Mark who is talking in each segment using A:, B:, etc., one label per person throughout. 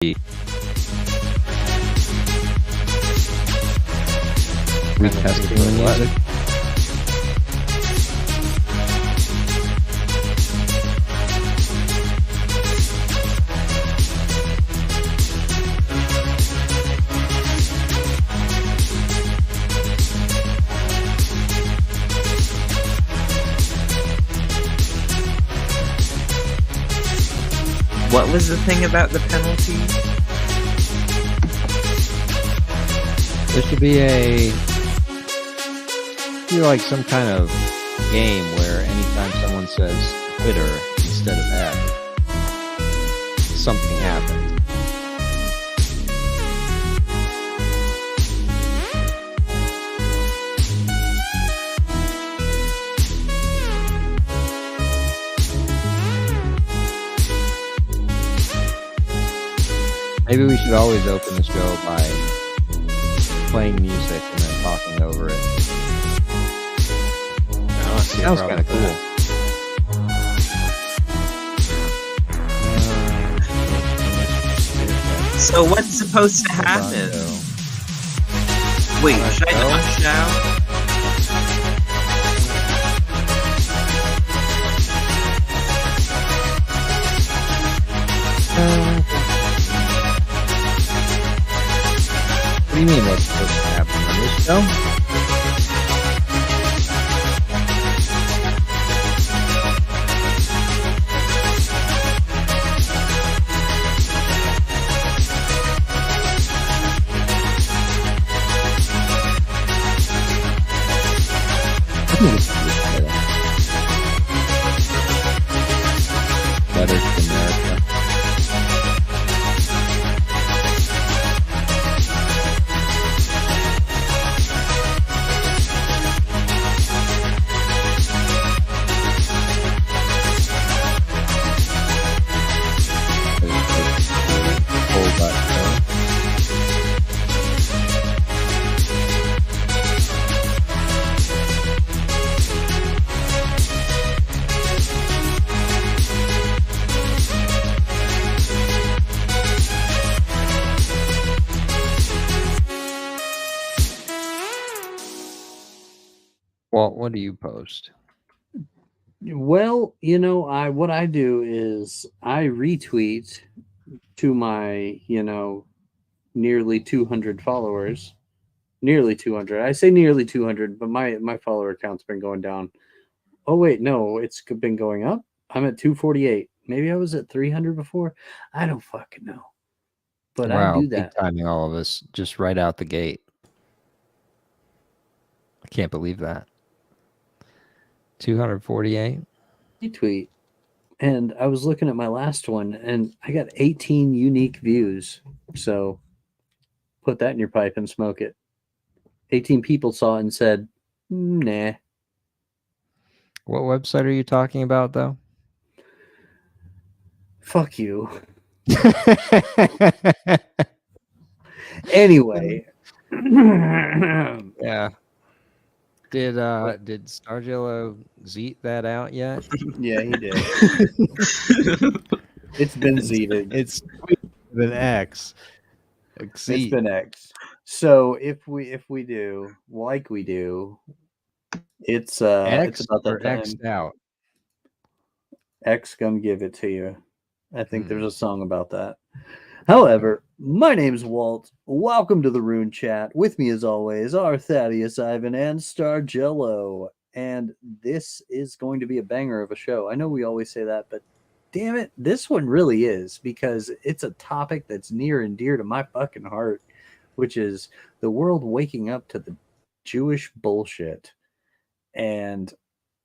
A: Retesting the music.
B: What was the thing about the penalty?
A: There should be like some kind of game where anytime someone says Twitter instead of X, something happens. Maybe we should always open the show by playing music and then talking over it. Sounds kind of cool.
B: So what's supposed to happen? Wait, should I not shout?
A: What do you mean what's supposed to happen on this show? Letters to America. Well, what do you post?
C: Well, what I do is I retweet to my, nearly 200 followers. Nearly 200. I say nearly 200, but my follower count's been going down. Oh, wait, no, it's been going up. I'm at 248. Maybe I was at 300 before. I don't fucking know. But
A: wow,
C: I do that.
A: Big timing all of us just right out the gate. I can't believe that. 248?
C: Retweet. And I was looking at my last one, and I got 18 unique views. So put that in your pipe and smoke it. 18 people saw it and said, nah.
A: What website are you talking about, though?
C: Fuck you. Anyway.
A: Yeah. Did Starjello zeet that out yet?
C: Yeah, he did. It's been zeeted.
A: It's been X.
C: It's been X. So if we do like we do, it's
A: X
C: it's about that
A: or
C: time.
A: X'd out.
C: X gonna give it to you. I think there's a song about that. However, my name's Walt. Welcome to the Rune Chat. With me, as always, are Thaddeus, Ivan, and Starjello. And this is going to be a banger of a show. I know we always say that, but damn it, this one really is, because it's a topic that's near and dear to my fucking heart, which is the world waking up to the Jewish bullshit. And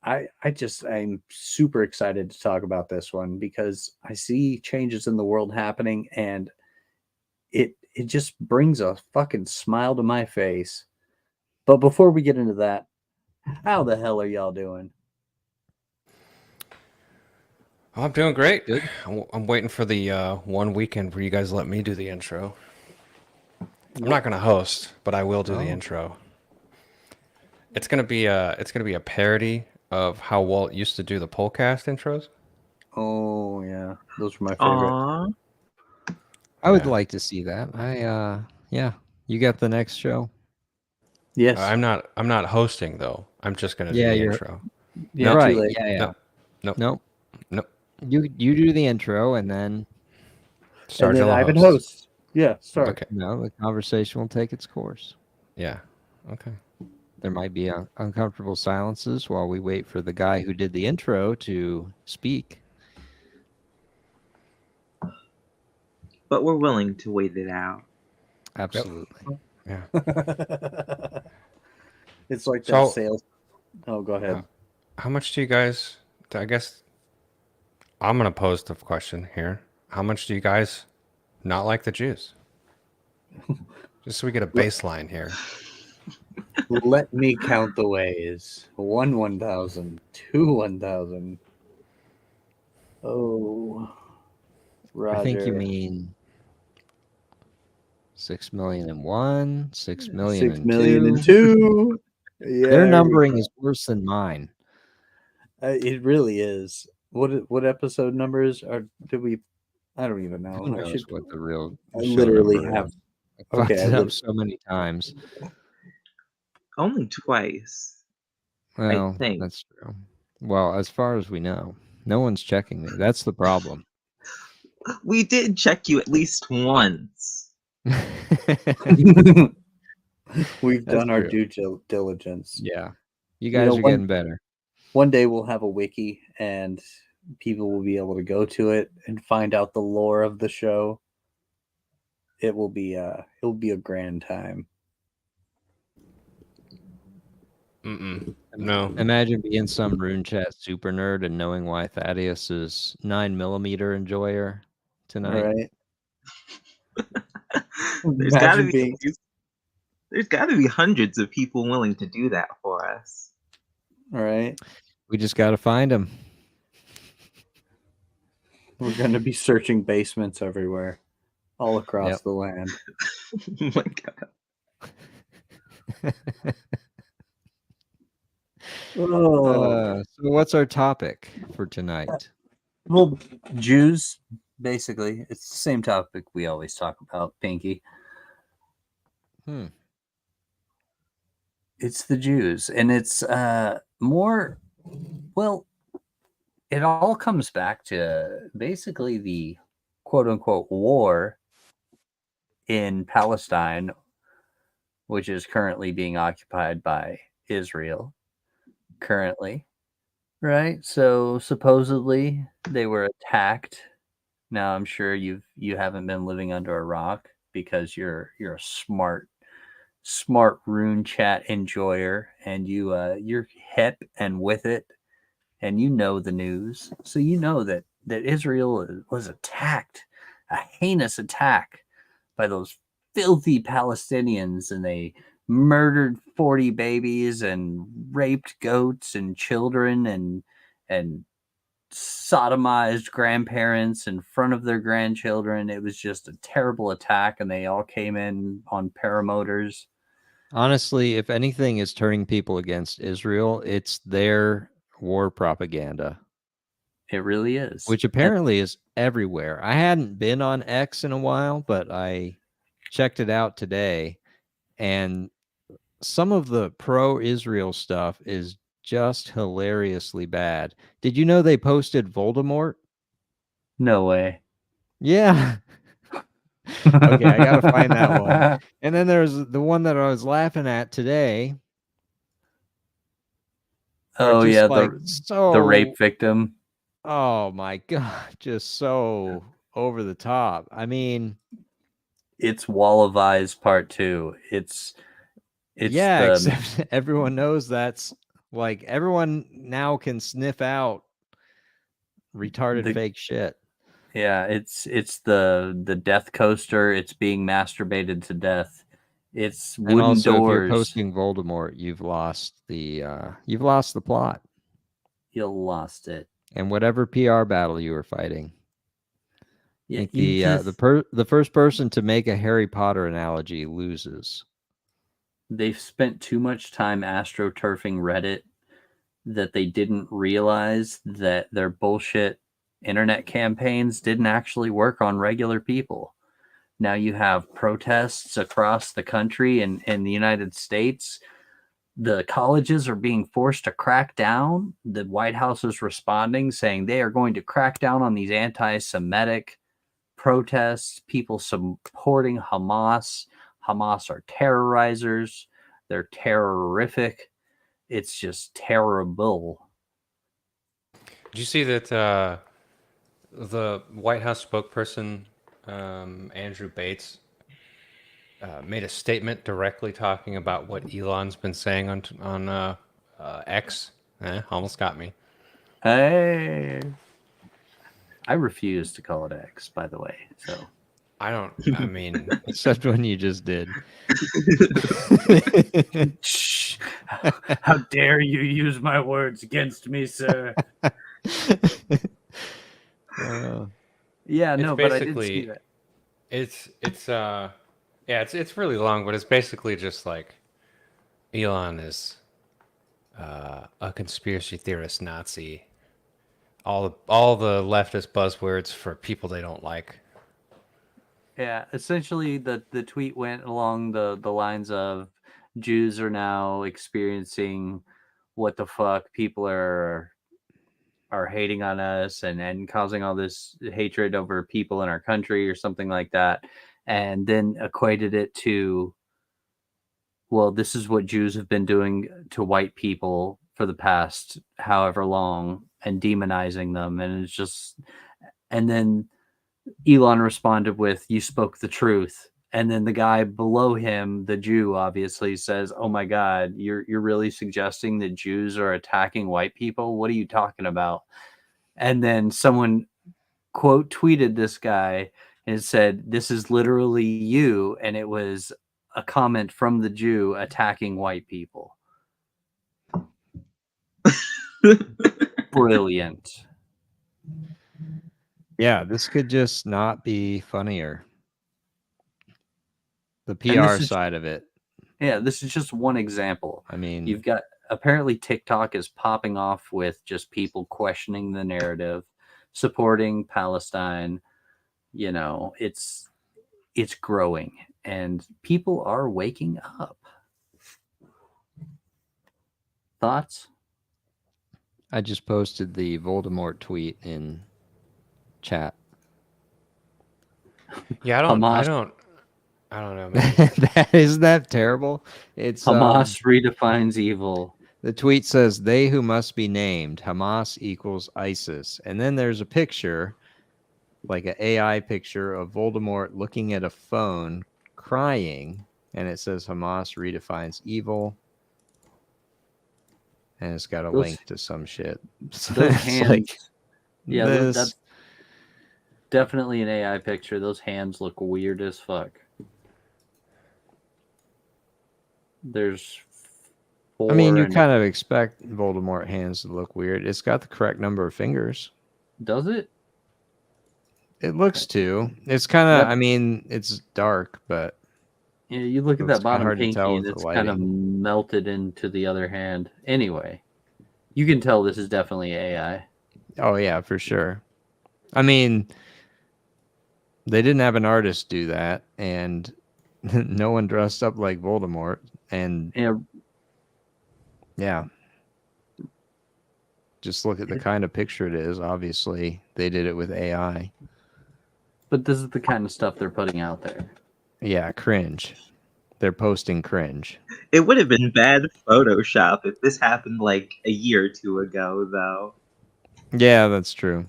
C: I'm super excited to talk about this one because I see changes in the world happening, and it just brings a fucking smile to my face. But before we get into that, how the hell are y'all doing?
D: Oh, I'm doing great. Good. I'm waiting for the one weekend where you guys let me do the intro. I'm not going to host, but I will do the intro. It's gonna be a parody of how Walt used to do the Polcast intros.
C: Oh yeah, those were my favorite.
B: Aww.
A: I would
D: Yeah.
A: like to see that. Yeah. You got the next show?
C: Yes.
D: I'm not hosting though. I'm just gonna do
A: Yeah,
D: the
A: you're
D: intro.
C: Yeah,
D: Nope.
C: too
A: right.
C: late.
A: Yeah.
D: Nope. Nope.
A: Nope.
D: Nope.
A: You do the intro, and then
C: And then
D: Sergeant will
C: Ivan
D: host.
C: hosts. Yeah, start.
D: Okay.
A: the conversation will take its course.
D: Yeah. Okay.
A: There might be uncomfortable silences while we wait for the guy who did the intro to speak.
B: But we're willing to wait it out.
A: Absolutely.
D: Yeah.
C: It's like that
D: So-
C: sales. Oh, go ahead.
D: How much do you guys? I guess I'm gonna pose the question here. How much do you guys not like the Jews? Just so we get a baseline here.
C: Let me count the ways. 1,000. 1,000. Oh, Roger.
A: I think you mean 6,000,001, 6,000,002.
C: 6,000,002. Yeah,
A: Their numbering is worse than mine.
C: it really is. What episode numbers are? Did we? I don't even know.
A: Who knows what the real
C: I
A: show
C: literally
A: number
C: have.
A: is. I fucked
C: Okay,
A: it up so many times.
B: Only twice.
A: Well,
B: think.
A: that's true. Well, as far as we know, no one's checking me. That's the problem.
B: We did check you at least once.
C: We've
A: That's
C: done our
A: true.
C: due diligence.
A: Yeah. You guys
C: know,
A: are
C: one-
A: getting better.
C: One day we'll have a wiki and people will be able to go to it and find out the lore of the show. It'll be a grand time.
D: No.
A: Imagine being some Rune Chat super nerd and knowing why Thaddeus is 9mm enjoyer tonight.
C: Right?
B: There's got to
C: Imagine
B: be
C: being-
B: there's got to be hundreds of people willing to do that for us.
C: All right.
A: We just got to find him.
C: We're going to be searching basements everywhere, all across
A: Yep.
C: the land.
B: Oh my god.
C: Oh.
A: So what's our topic for tonight?
C: Well, Jews, basically. It's the same topic we always talk about, Pinky. It's the Jews. And it's more, well, it all comes back to basically the quote-unquote war in Palestine, which is currently being occupied by Israel. Currently, right? So supposedly they were attacked. Now I'm sure you haven't been living under a rock because you're a smart Rune Chat enjoyer, and you're hip and with it, and you know the news, so you know that Israel was attacked, a heinous attack by those filthy Palestinians, and they murdered 40 babies and raped goats and children and sodomized grandparents in front of their grandchildren. It was just a terrible attack, and they all came in on paramotors.
A: Honestly, if anything is turning people against Israel, it's their war propaganda.
C: It really is.
A: Which apparently is everywhere. I hadn't been on X in a while, but I checked it out today, and some of the pro-Israel stuff is just hilariously bad. Did you know they posted Voldemort?
C: No way.
A: Yeah. Okay, I gotta find that one. And then there's the one that I was laughing at today.
C: Oh
A: just
C: yeah,
A: like
C: the rape victim.
A: Oh my god, just so over the top. I mean,
C: it's Wall of Eyes Part 2. It's
A: yeah, except everyone knows that's like everyone now can sniff out retarded fake shit.
C: Yeah, it's the death coaster. It's being masturbated to death. It's wooden
A: and also,
C: doors.
A: if you're posting Voldemort, you've lost the plot.
C: You lost it.
A: And whatever PR battle you were fighting.
C: Yeah,
A: I think the first person to make a Harry Potter analogy loses.
C: They've spent too much time astroturfing Reddit that they didn't realize that their bullshit internet campaigns didn't actually work on regular people. Now you have protests across the country and in the United States. The colleges are being forced to crack down. The White House is responding, saying they are going to crack down on these anti-Semitic protests, people supporting Hamas. Hamas are terrorizers. They're terrorific. It's just terrible.
D: Did you see that the White House spokesperson, Andrew Bates, made a statement directly talking about what Elon's been saying on X? Almost got me.
C: Hey, I refuse to call it X, by the way. So
D: I mean,
A: Except when you just did.
C: shh. How dare you use my words against me, sir? Yeah, no, but I did see that.
D: It's really long, but it's basically just like Elon is a conspiracy theorist Nazi. All the leftist buzzwords for people they don't like.
C: Yeah, essentially the tweet went along the lines of Jews are now experiencing what the fuck, people are hating on us and causing all this hatred over people in our country or something like that, and then equated it to, well, this is what Jews have been doing to white people for the past however long and demonizing them. And it's just, and then Elon responded with, you spoke the truth. And then the guy below him, the Jew, obviously says, oh my God, you're really suggesting that Jews are attacking white people? What are you talking about? And then someone quote tweeted this guy and said, this is literally you. And it was a comment from the Jew attacking white people. Brilliant.
A: Yeah, this could just not be funnier. The PR side of it.
C: Yeah, this is just one example.
A: I mean,
C: you've got, apparently TikTok is popping off with just people questioning the narrative, supporting Palestine. You know, it's growing and people are waking up. Thoughts?
A: I just posted the Voldemort tweet in chat.
D: Yeah, I don't know, man.
A: Isn't that terrible? It's
C: Hamas redefines evil.
A: The tweet says, they who must be named, Hamas equals ISIS. And then there's a picture, like an AI picture of Voldemort looking at a phone, crying, and it says Hamas redefines evil. And it's got a link to some shit.
C: Those hands. Like, yeah, that's definitely an AI picture. Those hands look weird as fuck. There's four.
A: I mean, you kind of expect Voldemort hands to look weird. It's got the correct number of fingers.
C: Does it?
A: It looks to. It's kind of, I mean, it's dark, but...
C: Yeah, you look at that bottom pinky and it's kind of melted into the other hand. Anyway, you can tell this is definitely AI.
A: Oh, yeah, for sure. I mean, they didn't have an artist do that, and no one dressed up like Voldemort. And yeah. Just look at the kind of picture it is. Obviously, they did it with AI.
C: But this is the kind of stuff they're putting out there.
A: Yeah, cringe. They're posting cringe.
B: It would have been bad Photoshop if this happened like a year or two ago, though.
A: Yeah, that's true.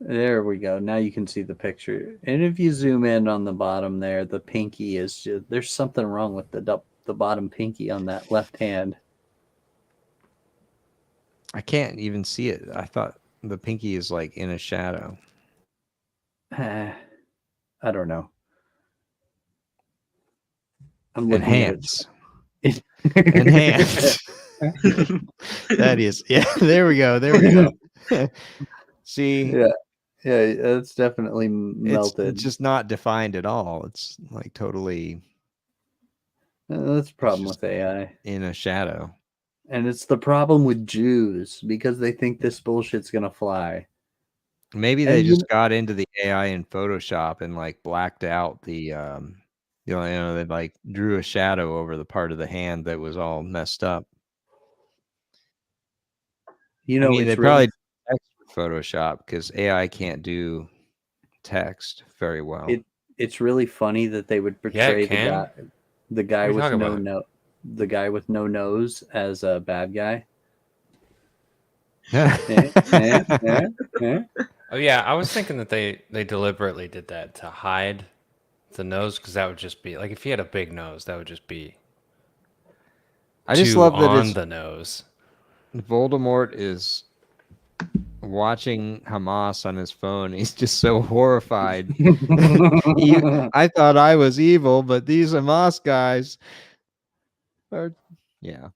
C: There we go. Now you can see the picture. And if you zoom in on the bottom there, the pinky is just, there's something wrong with the bottom pinky on that left hand.
A: I can't even see it. I thought the pinky is like in a shadow.
C: I don't know. I'm looking
A: Enhance. Enhance. That is, yeah, there we go. There we go. See?
C: Yeah, it's definitely melted.
A: It's just not defined at all. It's like totally...
C: That's the problem with AI.
A: In a shadow.
C: And it's the problem with Jews because they think this bullshit's gonna fly.
A: Maybe
C: And
A: they
C: you
A: just got into the AI in Photoshop and like blacked out the they like drew a shadow over the part of the hand that was all messed up.
C: You
A: I
C: know,
A: mean,
C: it's
A: they
C: really
A: probably text with Photoshop because AI can't do text very well.
C: it's really funny that they would
D: Yeah, it
C: portray the
D: can.
C: guy
D: What are you
C: with
D: talking
C: no
D: about?
C: the guy with no nose as a bad guy. Eh, eh, eh, eh.
D: Oh yeah, I was thinking that they deliberately did that to hide the nose because that would just be like if he had a big nose, that would just be
A: I just
D: too
A: love that
D: on
A: it's
D: the nose.
A: Voldemort is watching Hamas on his phone. He's just so horrified. I thought I was evil, but these Hamas guys are, yeah.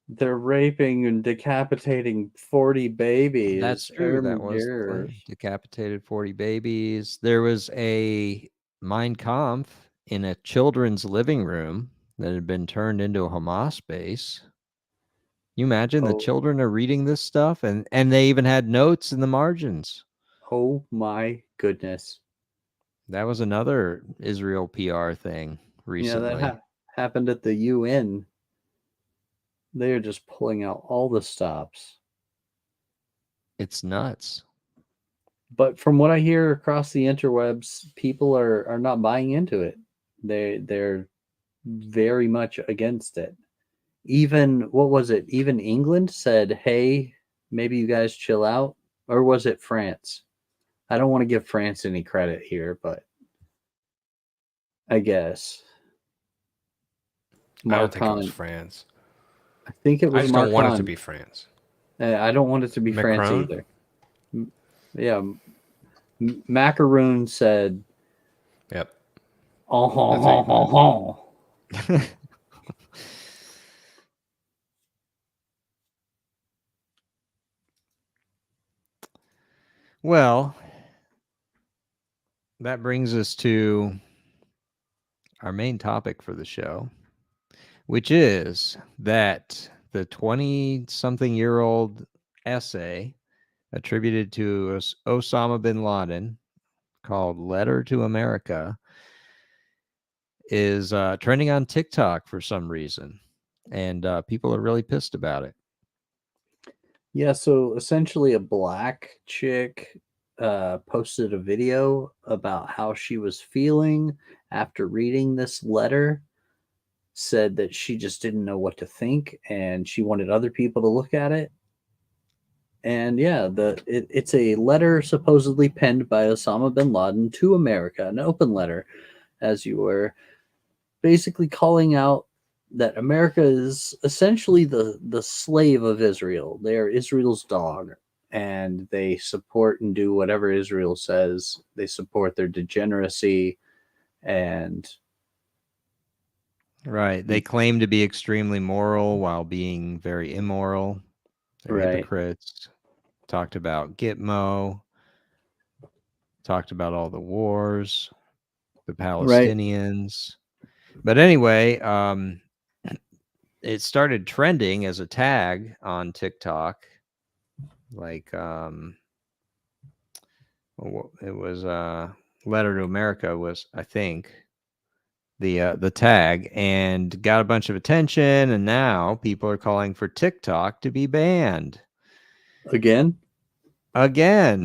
C: They're raping and decapitating 40 babies.
A: That's true. That was the plan. Decapitated 40 babies. There was a Mein Kampf in a children's living room that had been turned into a Hamas base. You imagine the
C: Oh,
A: children are reading this stuff and they even had notes in the margins.
C: oh my goodness.
A: That was another Israel PR thing
C: Yeah, that
A: recently.
C: happened at the UN. They are just pulling out all the stops.
A: It's nuts.
C: But from what I hear across the interwebs, people are not buying into it. They're very much against it. Even what was it? Even England said, "Hey, maybe you guys chill out." Or was it France? I don't want to give France any credit here, but I guess
D: I don't think it was
C: Marcon.
D: France.
C: I think it
D: I
C: was
D: just don't want it to
C: Marcon.
D: be France.
C: I don't want it to be France
D: Macron?
C: either. Yeah, Macaroon said,
D: Yep.
C: "Oh, ho,
D: That's how you
C: ho, ho,
D: put it.
C: ho."
A: Well, that brings us to our main topic for the show, which is that the 20-something-year-old essay attributed to Osama bin Laden called Letter to America is trending on TikTok for some reason. And people are really pissed about it.
C: Yeah, so essentially a black chick posted a video about how she was feeling after reading this letter, said that she just didn't know what to think and she wanted other people to look at it. And yeah, it's a letter supposedly penned by Osama bin Laden to America, an open letter, as you were, basically calling out that America is essentially the slave of Israel. They are Israel's dog, and they support and do whatever Israel says. They support their degeneracy, and
A: Right. They claim to be extremely moral while being very immoral. They're
C: right,
A: hypocrites. Talked about Gitmo. Talked about all the wars, the
C: right.
A: Palestinians. But anyway, it started trending as a tag on TikTok. Like, it was Letter to America was, I think, the tag, and got a bunch of attention, and now people are calling for TikTok to be banned
C: Again,
A: again.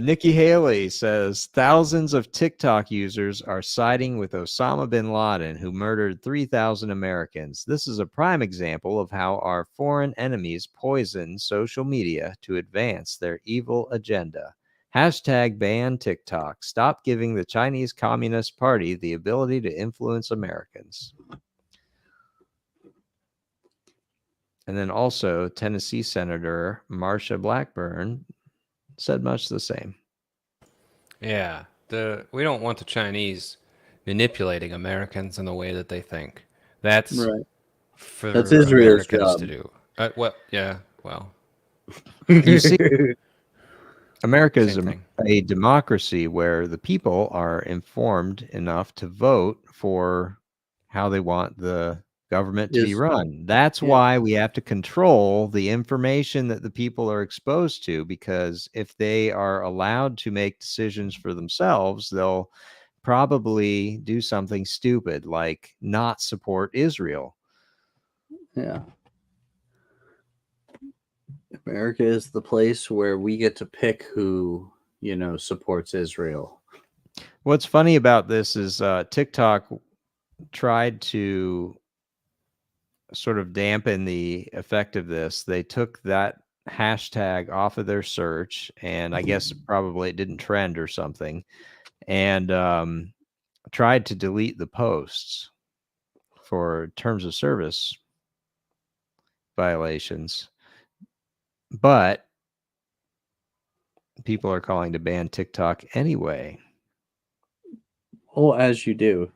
A: Nikki Haley says thousands of TikTok users are siding with Osama bin Laden, who murdered 3,000 Americans. This is a prime example of how our foreign enemies poison social media to advance their evil agenda. Hashtag ban TikTok. Stop giving the Chinese Communist Party the ability to influence Americans. And then also Tennessee Senator Marsha Blackburn said much the same.
D: Yeah. We don't want the Chinese manipulating Americans in the way that they think. That's
C: right.
D: for
C: That's Israel's
D: Americans
C: job.
D: to do. Well, yeah, well.
A: You see, America is
D: Same thing.
A: a democracy where the people are informed enough to vote for how they want the government to be
C: Is-
A: run. That's
C: yeah.
A: why we have to control the information that the people are exposed to, because if they are allowed to make decisions for themselves, they'll probably do something stupid like not support Israel.
C: Yeah. America is the place where we get to pick who, supports Israel.
A: What's funny about this is TikTok tried to sort of dampen the effect of this. They took that hashtag off of their search, and I guess probably it didn't trend or something, and tried to delete the posts for terms of service violations. But people are calling to ban TikTok anyway.
C: Oh, as you do.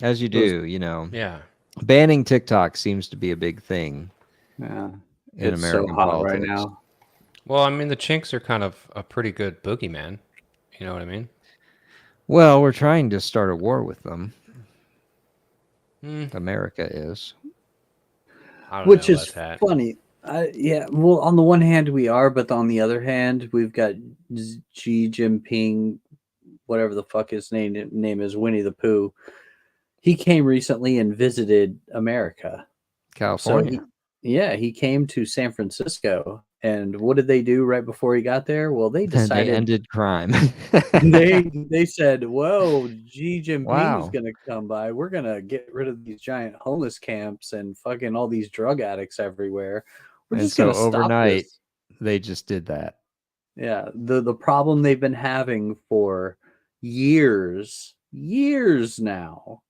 A: As you do,
D: Yeah.
A: Banning TikTok seems to be a big thing.
C: Yeah.
A: In
C: It's
A: American
C: so hot
A: politics
C: right now.
D: Well, I mean, the Chinks are kind of a pretty good boogeyman. You know what I mean?
A: Well, we're trying to start a war with them.
D: Mm,
A: America is.
D: I don't
C: Which
D: know
C: is
D: about that.
C: funny. Yeah, well, on the one hand we are, but on the other hand, we've got Xi Jinping, whatever the fuck his name is, Winnie the Pooh. He came recently and visited America.
A: California.
C: So he came to San Francisco, and what did they do right before he got there? Well, they
A: And
C: decided
A: they ended crime.
C: they said, "Whoa, Xi Jinping's
A: Wow.
C: gonna come by. We're gonna get rid of these giant homeless camps and fucking all these drug addicts everywhere. We're
A: And
C: just
A: so
C: gonna stop
A: overnight,
C: this."
A: they just did that.
C: Yeah, the problem they've been having for years now.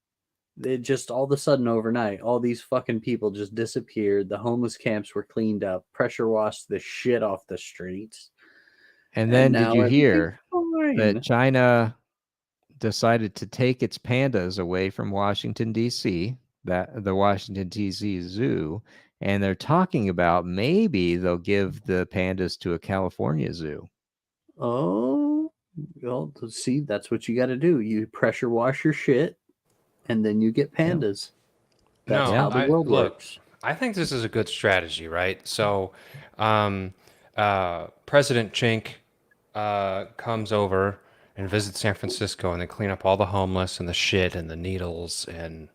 C: It just all of a sudden overnight, all these fucking people just disappeared. The homeless camps were cleaned up, pressure washed the shit off the streets.
A: And then did
C: now
A: you
C: everything's
A: hear
C: fine.
A: that China decided to take its pandas away from Washington, D.C., the Washington, D.C. Zoo, and they're talking about maybe they'll give the pandas to a California zoo.
C: Oh, well, see, that's what you got to do. You pressure wash your shit, and then you get pandas. That's
D: No,
C: how the world
D: look,
C: works.
D: I think this is a good strategy, right? So, President Chink comes over and visits San Francisco, and they clean up all the homeless and the shit and the needles and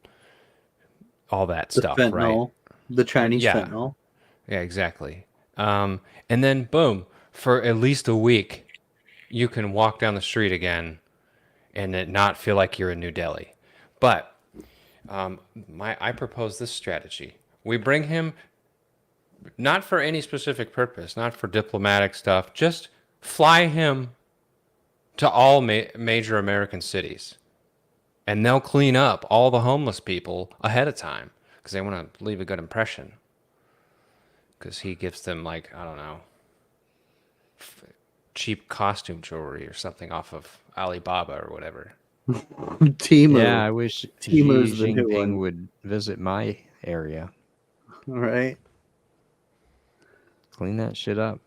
D: all that
C: The
D: stuff, right?
C: fentanyl, the Chinese
D: Yeah.
C: fentanyl.
D: Yeah, exactly. And then boom, for at least a week, you can walk down the street again and it not feel like you're in New Delhi. But I propose this strategy. We bring him not for any specific purpose, not for diplomatic stuff, just fly him to all major American cities. And they'll clean up all the homeless people ahead of time because they want to leave a good impression. Because he gives them, like, I don't know, cheap costume jewelry or something off of Alibaba or whatever.
C: Timu.
A: Yeah, I wish Xi
C: Timu's the new
A: Jinping
C: one.
A: would visit my area.
C: All right.
A: Clean that shit up.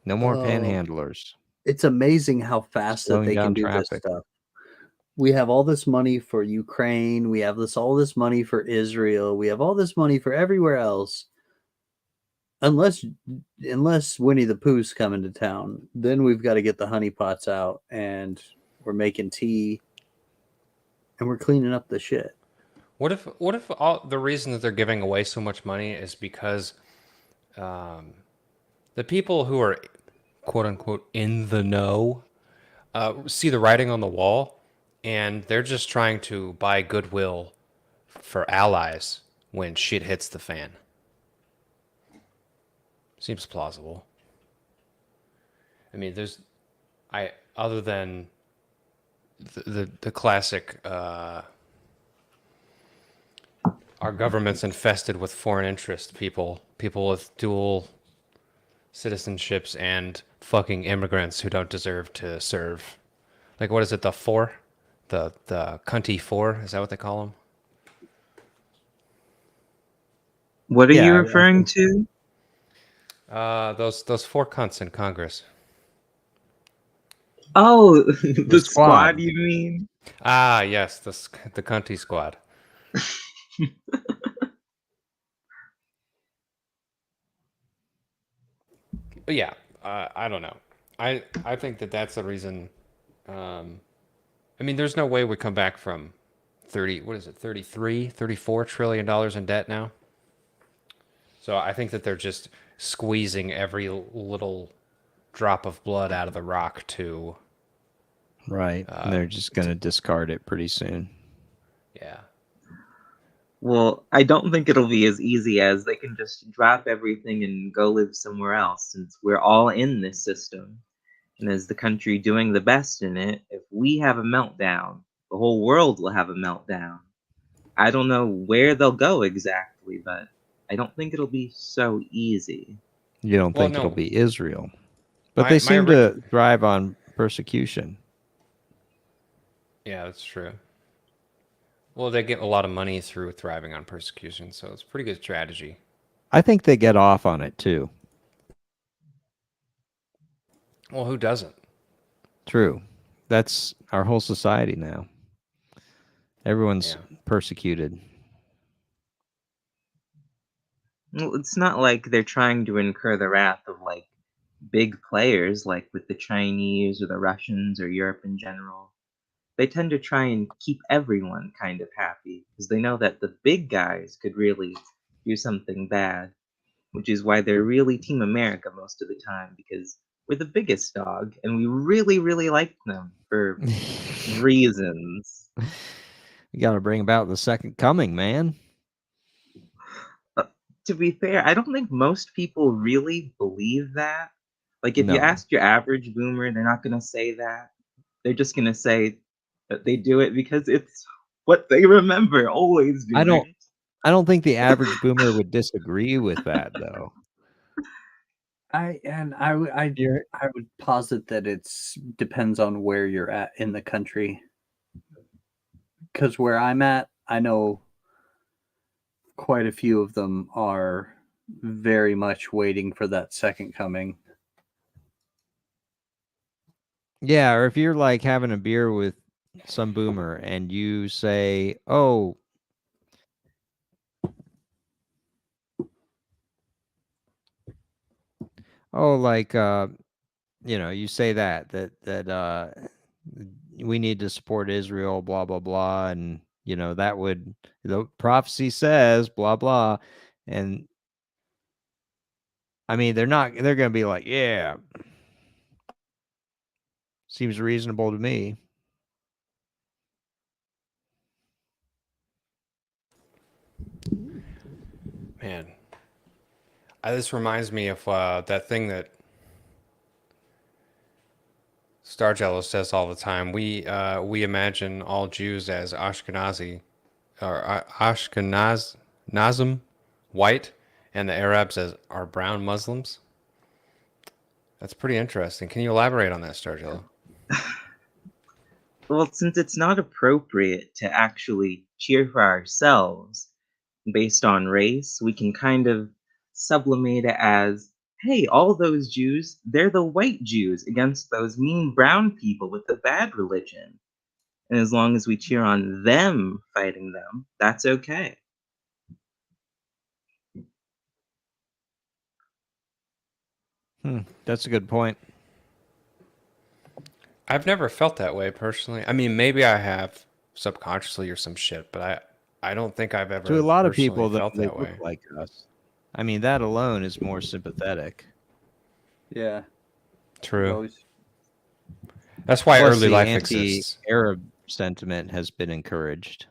A: No more
C: Oh.
A: panhandlers.
C: It's amazing how fast that
A: Slowing
C: they can
A: down
C: do this
A: traffic.
C: stuff. We have all this money for Ukraine. We have all this money for Israel. We have all this money for everywhere else. Unless Winnie the Pooh's coming to town, then we've got to get the honeypots out, and we're making tea, and we're cleaning up the shit.
D: What if all the reason that they're giving away so much money is because the people who are quote unquote in the know see the writing on the wall, and they're just trying to buy goodwill for allies when shit hits the fan. Seems plausible. I mean, other than the classic, our government's infested with foreign interest people with dual citizenships and fucking immigrants who don't deserve to serve. Like, what is it? The four, the cunty four? Is that what they call them?
B: What are
A: Yeah,
B: you
A: I
B: referring to?
D: Those four cunts in Congress.
B: Oh, the
A: squad.
B: squad, you mean?
D: Ah, yes, the cunty squad. But yeah, I don't know. I think that's the reason. I mean, there's no way we come back from 30, what is it, 33, $34 trillion in debt now. So I think that they're just squeezing every little drop of blood out of the rock to,
A: Right. And they're just going to discard it pretty soon.
D: yeah.
B: Well, I don't think it'll be as easy as they can just drop everything and go live somewhere else, since we're all in this system. And as the country doing the best in it, if we have a meltdown, the whole world will have a meltdown. I don't know where they'll go exactly, but I don't think it'll be so easy.
A: You don't
D: Well,
A: think it'll
D: no,
A: be Israel. But
D: my
A: they
D: my
A: seem to thrive on persecution.
D: yeah, that's true. Well, they get a lot of money through thriving on persecution, so it's a pretty good strategy.
A: I think they get off on it too.
D: Well, who doesn't?
A: True. That's our whole society now. Everyone's persecuted.
B: Well, it's not like they're trying to incur the wrath of like big players like with the Chinese or the Russians or Europe in general. They tend to try and keep everyone kind of happy because they know that the big guys could really do something bad, which is why they're really Team America most of the time, because we're the biggest dog and we really, really like them for reasons.
A: You got to bring about the second coming, man.
B: To be fair, I don't think most people really believe that. Like, if you
A: No.
B: ask your average boomer, they're not going to say that. They're just going to say that they do it because it's what they remember always doing.
A: I don't think the average boomer would disagree with that, though.
C: I would posit that it's depends on where you're at in the country. Because where I'm at, I know quite a few of them are very much waiting for that second coming.
A: Yeah, or if you're like having a beer with some boomer and you say, "Oh, like you say that we need to support Israel, blah blah blah, and that would the prophecy says blah blah, and I mean they're going to be like, yeah, seems reasonable to me.
D: Man, this reminds me of that thing that Starjello says all the time. We imagine all Jews as Ashkenazi or Nazim, white, and the Arabs as are brown Muslims. That's pretty interesting. Can you elaborate on that, Starjello?
B: Well, since it's not appropriate to actually cheer for ourselves based on race, we can kind of sublimate it as, hey, all those Jews, they're the white Jews against those mean brown people with the bad religion. And as long as we cheer on them fighting them, that's okay.
A: That's a good point.
D: I've never felt that way personally. I mean, maybe I have subconsciously or some shit, but I don't think I've ever
A: To a lot of
D: personally
A: people,
D: felt
A: they
D: that
A: look
D: way.
A: like us. I mean, that alone is more sympathetic.
C: Yeah.
D: True. That's why
A: Plus,
D: early
A: the
D: life exists.
A: anti-Arab sentiment has been encouraged.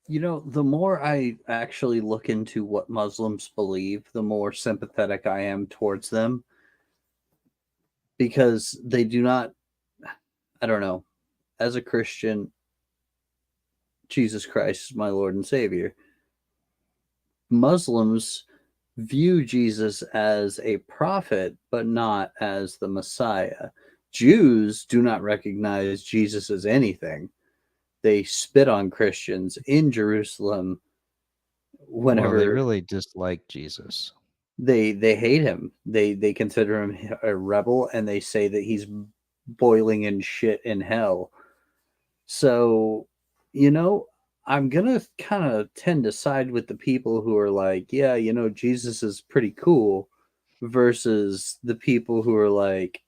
C: The more I actually look into what Muslims believe, the more sympathetic I am towards them. Because they do not, I don't know, as a Christian, Jesus Christ is my Lord and Savior. Muslims view Jesus as a prophet, but not as the Messiah. Jews do not recognize Jesus as anything. They spit on Christians in Jerusalem whenever
A: they really dislike Jesus.
C: They hate him. They consider him a rebel, and they say that he's boiling in shit in hell. So, I'm gonna kind of tend to side with the people who are like, yeah, you know, Jesus is pretty cool, versus the people who are like,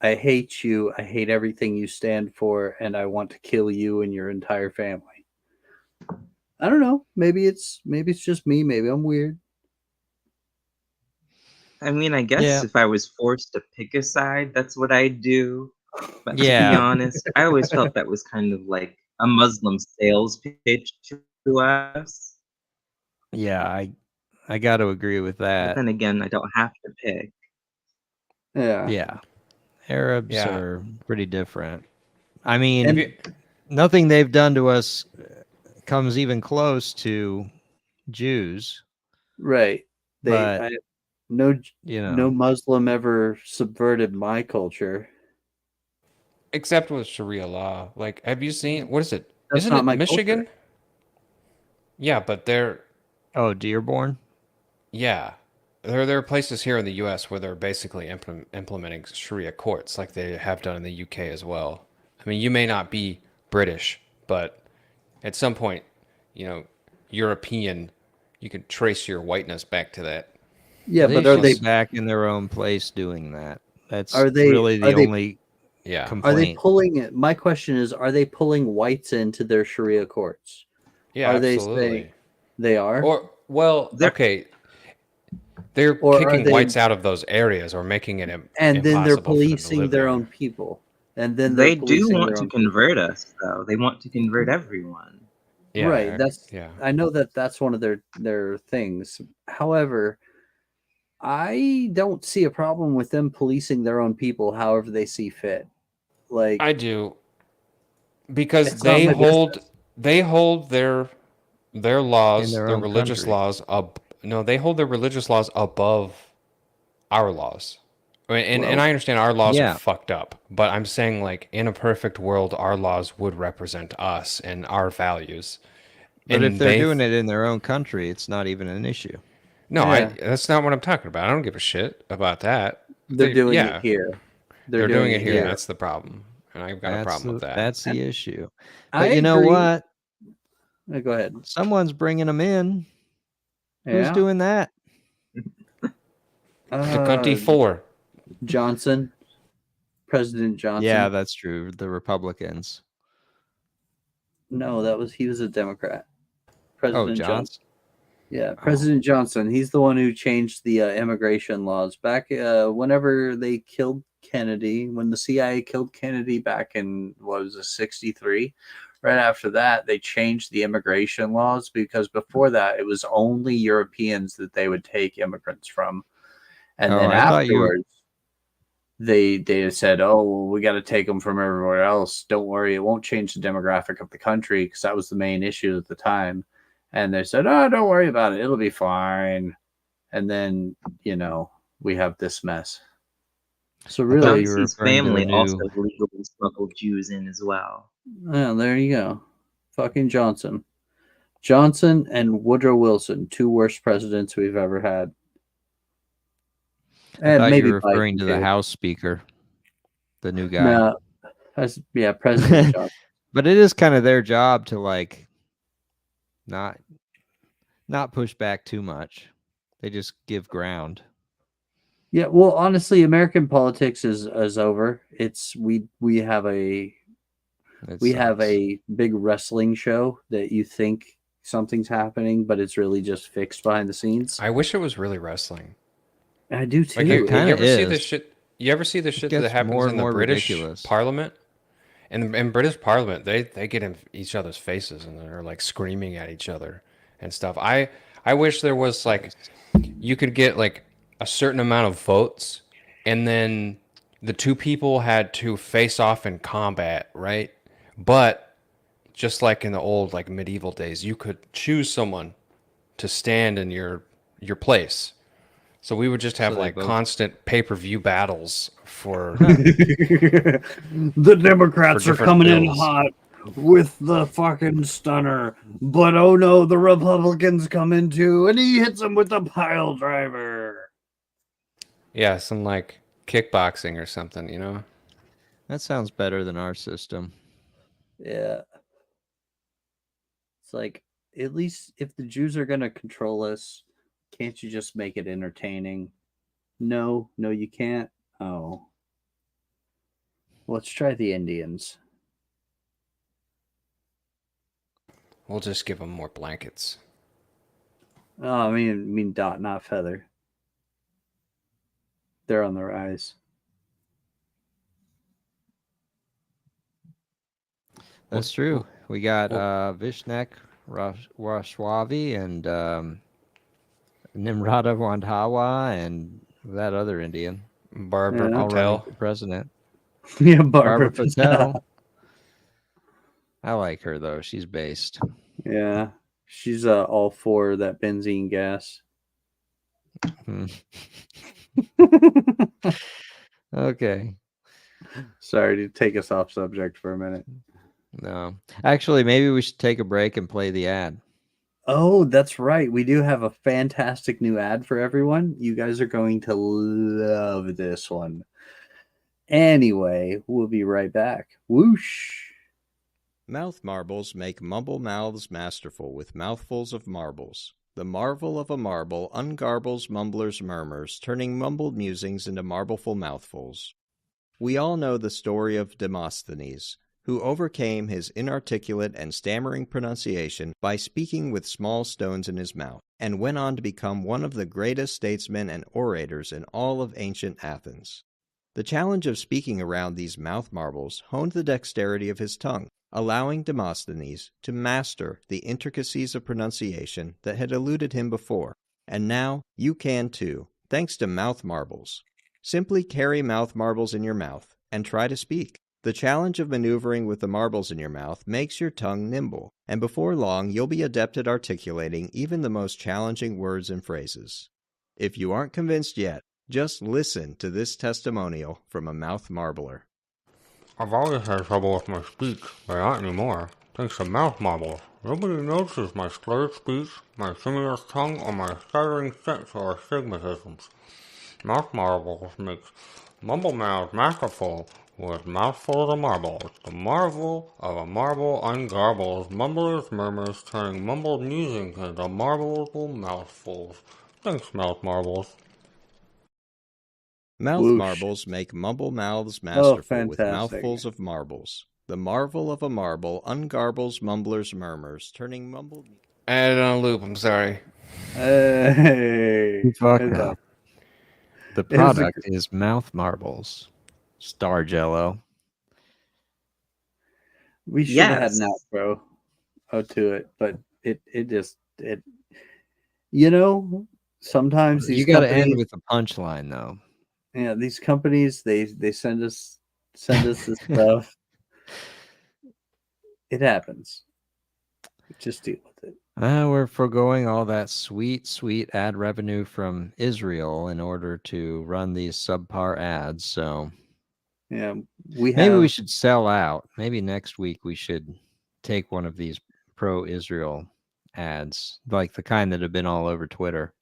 C: I hate you, I hate everything you stand for, and I want to kill you and your entire family. I don't know. Maybe it's just me. Maybe I'm weird.
B: I mean, I guess
A: Yeah.
B: if I was forced to pick a side, that's what I'd do. But to be
A: Yeah.
B: honest, I always felt that was kind of like a Muslim sales pitch to us.
A: Yeah, I got to agree with
B: But
A: that.
B: then again, I don't have to pick.
C: Yeah.
A: Yeah. Arabs
D: Yeah.
A: are pretty different. I mean,
C: And-
D: Have you,
A: nothing they've done to us comes even close to Jews,
C: Right.
A: but
C: No
A: you
C: no
A: know,
C: Muslim ever subverted my culture.
D: except with Sharia law, like, have you seen what is it?
C: That's
D: Isn't
C: not
D: it
C: my
D: Michigan?
C: culture.
D: Yeah, but
A: oh, Dearborn.
D: yeah, there are places here in the U.S. where they're basically implementing Sharia courts, like they have done in the UK as well. I mean, you may not be British, but at some point, you know, European, you can trace your whiteness back to that.
C: Yeah,
A: They
C: but are
A: should
C: they
A: be back in their own place doing that. That's really
C: are
A: the
C: they
A: only
D: Yeah,
A: complaint.
C: pulling it? My question is, are they pulling whites into their Sharia courts?
D: yeah,
C: Are they saying
D: absolutely.
C: they are?
D: Or well,
B: They're
D: okay, they're
C: Or are
D: kicking
C: they,
D: whites out of those areas or making it
C: and then they're
D: impossible for them to
C: policing
D: live
C: their
D: there.
C: own people? And then they're
B: they do
C: policing
B: want
C: their
B: to
C: own people.
B: convert us, though. They want to convert everyone.
C: Right.
D: Yeah,
C: That's
D: yeah.
C: I know that that's one of their things. However, I don't see a problem with them policing their own people however they see fit. Like,
D: I do because
C: it's not my business.
D: they hold their
A: In
D: laws,
A: their
D: their
A: own
D: religious
A: country.
D: laws up. No, they hold their religious laws above our laws. And
C: Well,
D: I understand our laws are
A: Yeah,
D: fucked up, but I'm saying like in a perfect world, our laws would represent us and our values.
A: but if
D: And
A: they're
D: they
A: doing it in their own country, it's not even an issue.
D: no, I
C: yeah,
D: that's not what I'm talking about. I don't give a shit about that.
C: they're doing it
D: Yeah,
C: here. They're
D: they're doing
C: doing
D: it
C: it
D: here, and
C: here.
A: Yeah,
D: that's the problem. And I've got a problem with that.
A: that's the issue.
C: I
A: But you know
C: agree.
A: what?
C: Go ahead.
A: Someone's bringing them in. Who's
C: Yeah.
A: doing that?
D: The Cunty
C: Uh,
D: Four.
C: Johnson, President
A: Yeah,
C: Johnson.
A: that's true. The Republicans.
C: No, he was a Democrat.
A: Oh,
C: President Johnson.
A: Johnson.
C: Yeah,
A: Oh,
C: President Johnson. He's the one who changed the immigration laws back whenever they killed Kennedy, when the CIA killed Kennedy back in, what was it, 63. Right after that, they changed the immigration laws, because before that, it was only Europeans that they would take immigrants from. And
A: oh,
C: then
A: I thought you.
C: afterwards, they said, "Oh, well, we got to take them from everywhere else. Don't worry, it won't change the demographic of the country," because that was the main issue at the time. And they said, "Oh, don't worry about it. It'll be fine." And then, we have this mess. So
A: I thought
C: really,
A: you were
B: Johnson's
A: referring to the
B: family also
A: new.
B: legally smuggled Jews in as well.
C: well, there you go. Fucking Johnson. Johnson and Woodrow Wilson, two worst presidents we've ever had.
A: I
C: And
A: thought you
C: maybe
A: were referring
C: Biden
A: to the
C: too.
A: House Speaker, the new guy.
C: No, President Johnson.
A: But it is kind of their job to like not push back too much. They just give ground.
C: Yeah, well, honestly, American politics is over. It's we have a
A: It
C: we have
A: sucks.
C: a big wrestling show that you think something's happening, but it's really just fixed behind the scenes.
D: I wish it was really wrestling.
C: I do
D: Like
C: too.
A: It kinda
D: you ever see this
A: is.
D: shit? You ever see the
A: It
D: shit that
A: gets
D: happens
A: more and
D: in the
A: more
D: British
A: ridiculous.
D: Parliament? In British Parliament, they get in each other's faces and they're like screaming at each other and stuff. I wish there was like you could get like a certain amount of votes, and then the two people had to face off in combat, right? But just like in the old like medieval days, you could choose someone to stand in your place. So we would just have
A: So they
D: like
A: both.
D: constant pay-per-view battles for
C: The Democrats are
D: different
C: coming in
D: bills.
C: hot with the fucking stunner, but oh no, the Republicans come in too, and he hits them with the pile driver.
D: Yeah, some like kickboxing or something, you know?
A: That sounds better than our system.
C: Yeah. It's like, at least if the Jews are going to control us, can't you just make it entertaining? No, you can't. Oh. Let's try the Indians.
D: We'll just give them more blankets.
C: Oh, I mean dot, not feather. They're on the rise.
A: That's true. We got Vishnek Rashwavi and Nimrata Wandhawa and that other Indian.
D: Barbara
C: Yeah.
A: All running
D: Patel.
A: for president.
C: Yeah,
A: Barbara Patel. I like her though. She's based.
C: Yeah. She's all for that benzene gas.
A: Hmm. Okay.
C: Sorry to take us off subject for a minute.
A: No. Actually, maybe we should take a break and play the ad.
C: Oh, that's right. We do have a fantastic new ad for everyone. You guys are going to love this one. Anyway, we'll be right back. Whoosh.
E: Mouth marbles make mumble mouths masterful with mouthfuls of marbles. The marvel of a marble ungarbles mumblers' murmurs, turning mumbled musings into marbleful mouthfuls. We all know the story of Demosthenes, who overcame his inarticulate and stammering pronunciation by speaking with small stones in his mouth, and went on to become one of the greatest statesmen and orators in all of ancient Athens. The challenge of speaking around these mouth marbles honed the dexterity of his tongue, allowing Demosthenes to master the intricacies of pronunciation that had eluded him before. And now you can too, thanks to mouth marbles. Simply carry mouth marbles in your mouth and try to speak. The challenge of maneuvering with the marbles in your mouth makes your tongue nimble, and before long you'll be adept at articulating even the most challenging words and phrases. If you aren't convinced yet, just listen to this testimonial from a mouth marbler.
F: I've always had trouble with my speech, but not anymore. Thanks to mouth marbles. Nobody notices my slurred speech, my tremulous tongue, or my stuttering sense or astigmatisms. Mouth marbles makes mumble mouths masterful with mouthfuls of marbles. The marvel of a marble ungarbles mumblers' murmurs, turning mumbled musings into marvelable mouthfuls. Thanks, mouth marbles.
E: Mouth
C: Whoosh.
E: marbles make mumble mouths masterful with
C: fantastic.
E: mouthfuls of marbles. The marvel of a marble ungarbles mumblers' murmurs, turning mumbled...
D: Add it on loop, I'm sorry.
C: Hey.
A: Fuck
C: It's
A: no.
C: up.
A: The
C: It was a-
A: product is mouth marbles. Star Jello.
C: We should have had
B: Yes.
C: an outro to it, but it sometimes these
A: You got to
C: companies,
A: end with a punchline though.
C: yeah, these companies they send us this stuff. It happens. Just deal with it.
A: We're foregoing all that sweet, sweet ad revenue from Israel in order to run these subpar ads. So
C: Yeah, we
A: maybe
C: have.
A: we should sell out. Maybe next week we should take one of these pro-Israel ads, like the kind that have been all over Twitter.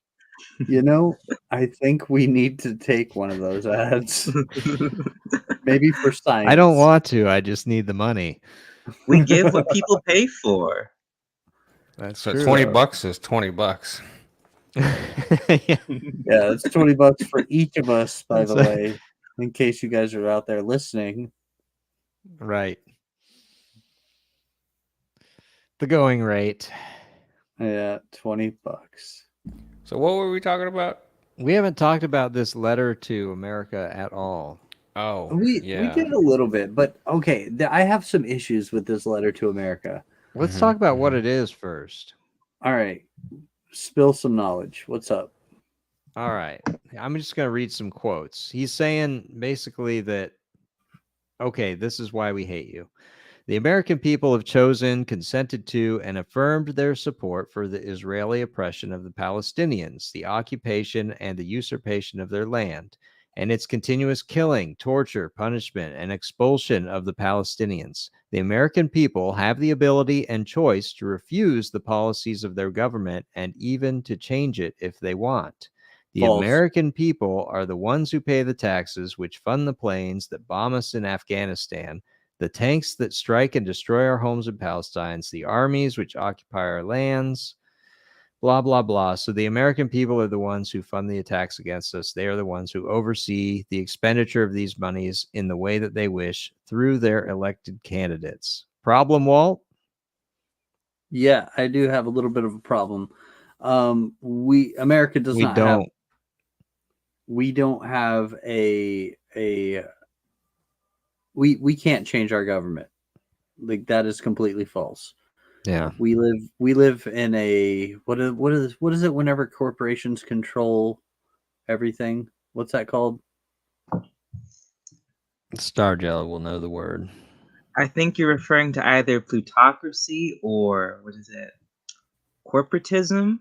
C: I think we need to take one of those ads. Maybe for science.
A: I don't want to. I just need the money.
B: We give what people pay for.
A: That's
D: So
A: true.
D: $20 is $20.
A: Yeah.
C: Yeah, it's $20 for each of us, by the
A: That's
C: way, in case you guys are out there listening.
A: Right. The going rate.
C: Yeah, $20.
D: So what were we talking about?
A: We haven't talked about this letter to America at all.
D: Oh,
C: We
D: yeah.
C: did a little bit, but okay, I have some issues with this letter to America.
A: Let's talk about what it is first.
C: All right, spill some knowledge. What's up?
A: All right. I'm just going to read some quotes. He's saying basically that, okay, this is why we hate you. The American people have chosen, consented to, and affirmed their support for the Israeli oppression of the Palestinians, the occupation and the usurpation of their land, and its continuous killing, torture, punishment, and expulsion of the Palestinians. The American people have the ability and choice to refuse the policies of their government and even to change it if they want. The
C: False.
A: American people are the ones who pay the taxes which fund the planes that bomb us in Afghanistan, the tanks that strike and destroy our homes in Palestine, the armies which occupy our lands, blah, blah, blah. So the American people are the ones who fund the attacks against us. They are the ones who oversee the expenditure of these monies in the way that they wish through their elected candidates. Problem, Walt?
C: Yeah, I do have a little bit of a problem. America does
A: We
C: not
A: don't.
C: have. We don't have we can't change our government. Like, that is completely false.
A: Yeah.
C: We live in a what is it whenever corporations control everything? What's that called?
A: Star Jello will know the word.
B: I think you're referring to either plutocracy or what is it? Corporatism?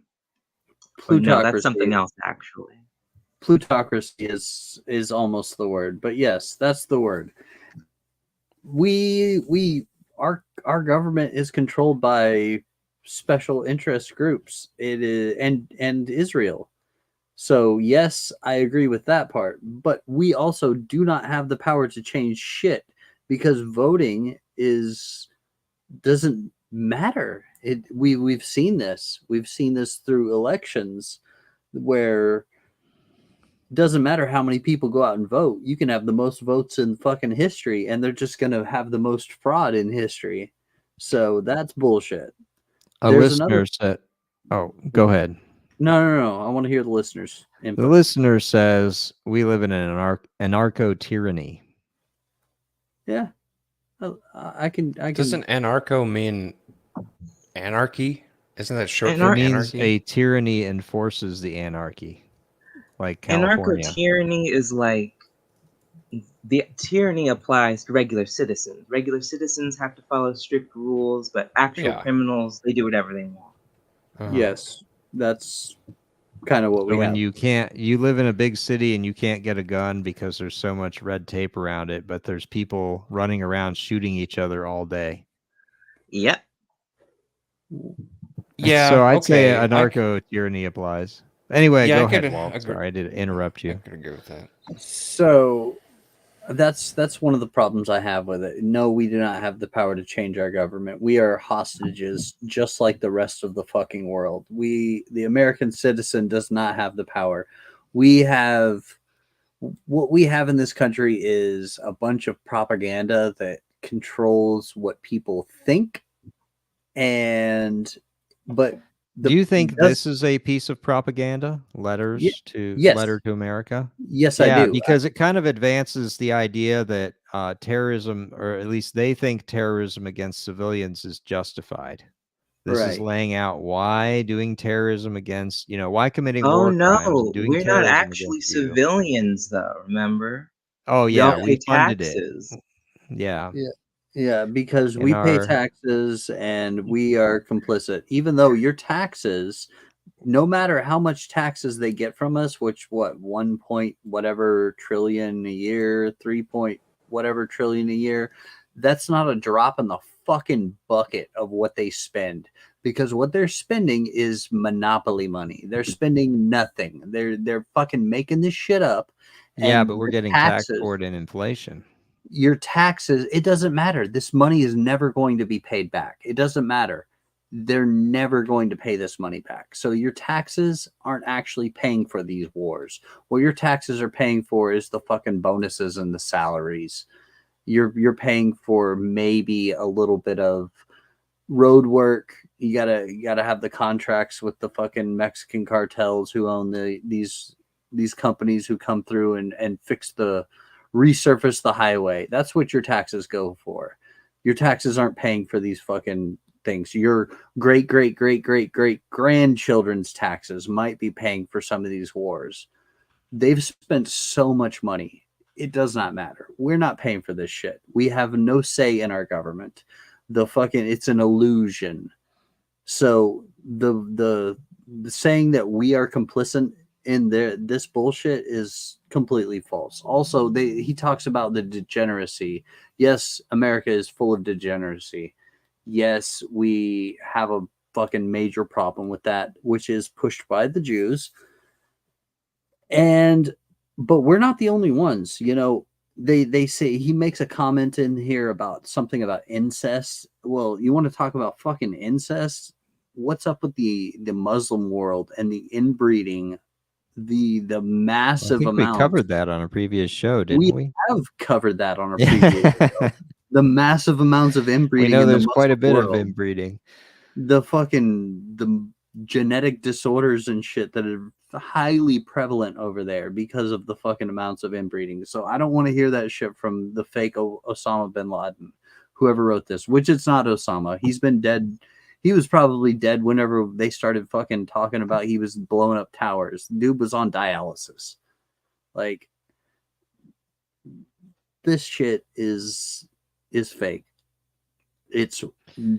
B: Or no, that's something else actually.
C: Plutocracy is almost the word, but yes, that's the word. Our government is controlled by special interest groups. It is and Israel. So yes, I agree with that part, but we also do not have the power to change shit because voting doesn't matter. We've seen this. We've seen this through elections where it doesn't matter how many people go out and vote. You can have the most votes in fucking history and they're just going to have the most fraud in history. So that's bullshit.
A: A listener said, oh, go ahead.
C: No. I want to hear the listeners' input.
A: The listener says we live in an anarcho tyranny.
C: Yeah. I can.
D: Doesn't anarcho mean anarchy? Isn't that short for
A: It means
D: anarchy?
A: a tyranny enforces the anarchy, like California.
B: Anarcho tyranny is like the tyranny applies to regular citizens. Regular citizens have to follow strict rules, but actual criminals, they do whatever they want.
C: Yes, that's kind of what we
A: when
C: have.
A: you live in a big city and you can't get a gun because there's so much red tape around it, but there's people running around shooting each other all day.
B: Yep.
D: Yeah.
A: So I'd say anarcho tyranny applies. Anyway, go ahead, Walt. Sorry, I did interrupt you.
D: I could agree with that.
C: So that's one of the problems I have with it. No, we do not have the power to change our government. We are hostages just like the rest of the fucking world. The American citizen does not have the power. What we have in this country is a bunch of propaganda that controls what people think.
A: Do you think this is a piece of propaganda? Letter to America?
C: Yes, I do.
A: Because it kind of advances the idea that terrorism, or at least they think terrorism against civilians is justified. This is laying out why doing terrorism against, why committing war crimes, doing
B: we're not actually civilians, though, remember?
A: Oh, yeah, we funded
B: taxes.
A: it. Yeah.
C: Yeah, because we pay taxes and we are complicit. Even though your taxes, no matter how much taxes they get from us, which 1 point whatever trillion a year, 3 point whatever trillion a year, that's not a drop in the fucking bucket of what they spend. Because what they're spending is monopoly money. They're spending nothing. They're fucking making this shit up.
A: Yeah, but we're getting taxed for it in inflation.
C: Your taxes, it doesn't matter. This money is never going to be paid back. It doesn't matter. They're never going to pay this money back. So your taxes aren't actually paying for these wars. What your taxes are paying for is the fucking bonuses and the salaries. You're paying for maybe a little bit of road work. You gotta have the contracts with the fucking Mexican cartels who own these companies who come through and resurface the highway. That's what your taxes go for. Your taxes aren't paying for these fucking things. Your great grandchildren's taxes might be paying for some of these wars. They've spent so much money. It does not matter. We're not paying for this shit. We have no say in our government. It's an illusion. So the saying that we are complicit in this bullshit is completely false. Also, he talks about the degeneracy. Yes, America is full of degeneracy. Yes, we have a fucking major problem with that, which is pushed by the Jews. But we're not the only ones. they say he makes a comment in here about something about incest. Well, you want to talk about fucking incest? What's up with the Muslim world and the inbreeding, the
A: I
C: massive
A: think we
C: amount?
A: covered that on a previous show,
C: We
A: didn't we?
C: have covered that on a previous show. The massive amounts of
A: We
C: inbreeding
A: know
C: in the
A: there's quite a
C: Muslim
A: bit
C: world.
A: of inbreeding.
C: The genetic disorders and shit that are highly prevalent over there because of the fucking amounts of inbreeding. So I don't want to hear that shit from the fake Osama bin Laden, whoever wrote this, which it's not Osama. He's been dead. He was probably dead whenever they started fucking talking about he was blowing up towers. Dude was on dialysis. Like, this shit is fake. It's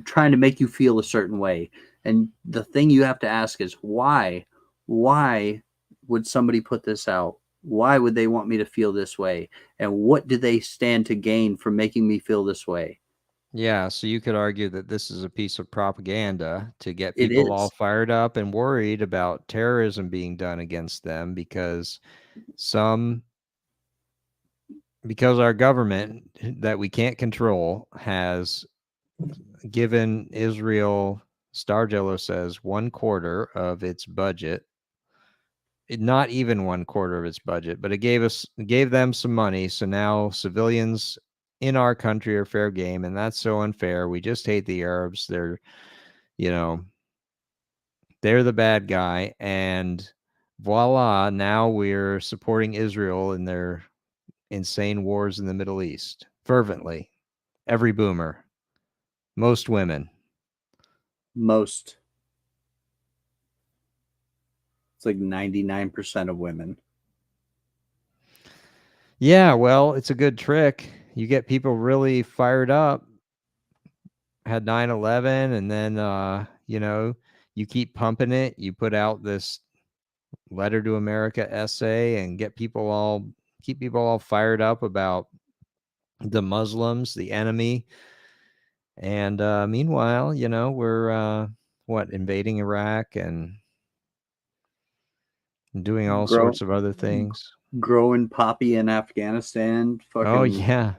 C: trying to make you feel a certain way. And the thing you have to ask is why? Why would somebody put this out? Why would they want me to feel this way? And what do they stand to gain from making me feel this way?
A: Yeah, so you could argue that this is a piece of propaganda to get
C: It
A: people all
C: is.
A: fired up and worried about terrorism being done against them because our government that we can't control has given Israel, Starjello says, 1/4 of its budget. Not even 1/4 of its budget, but it gave them some money. So now civilians in our country are fair game, and that's so unfair. We just hate the Arabs. They're the bad guy, and voila, now we're supporting Israel in their insane wars in the Middle East fervently. Every boomer, most women.
C: Most. It's like 99% of women.
A: Yeah, well, it's a good trick. You get people really fired up. Had 9/11, and then you keep pumping it. You put out this letter to America essay and keep people all fired up about the Muslims, the enemy. And meanwhile, we're invading Iraq and doing all sorts of other things.
C: Growing poppy in Afghanistan. Fucking,
A: Oh yeah.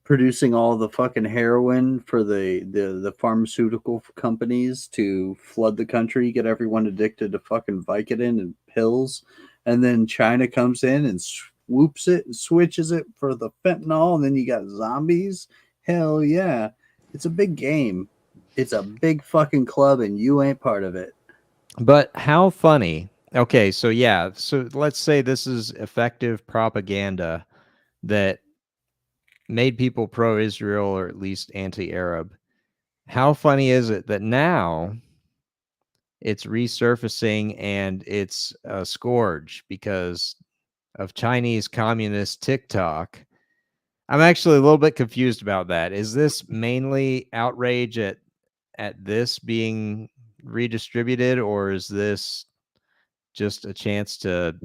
C: Producing all the fucking heroin for the pharmaceutical companies to flood the country, get everyone addicted to fucking Vicodin and pills. And then China comes in and swoops it and switches it for the fentanyl. And then you got zombies. Hell yeah. It's a big game. It's a big fucking club and you ain't part of it.
A: But how funny. Okay, so yeah. So let's say this is effective propaganda that made people pro-Israel or at least anti-Arab. How funny is it that now it's resurfacing and it's a scourge because of Chinese communist TikTok? I'm actually a little bit confused about that. Is this mainly outrage at this being redistributed, or is this just a chance to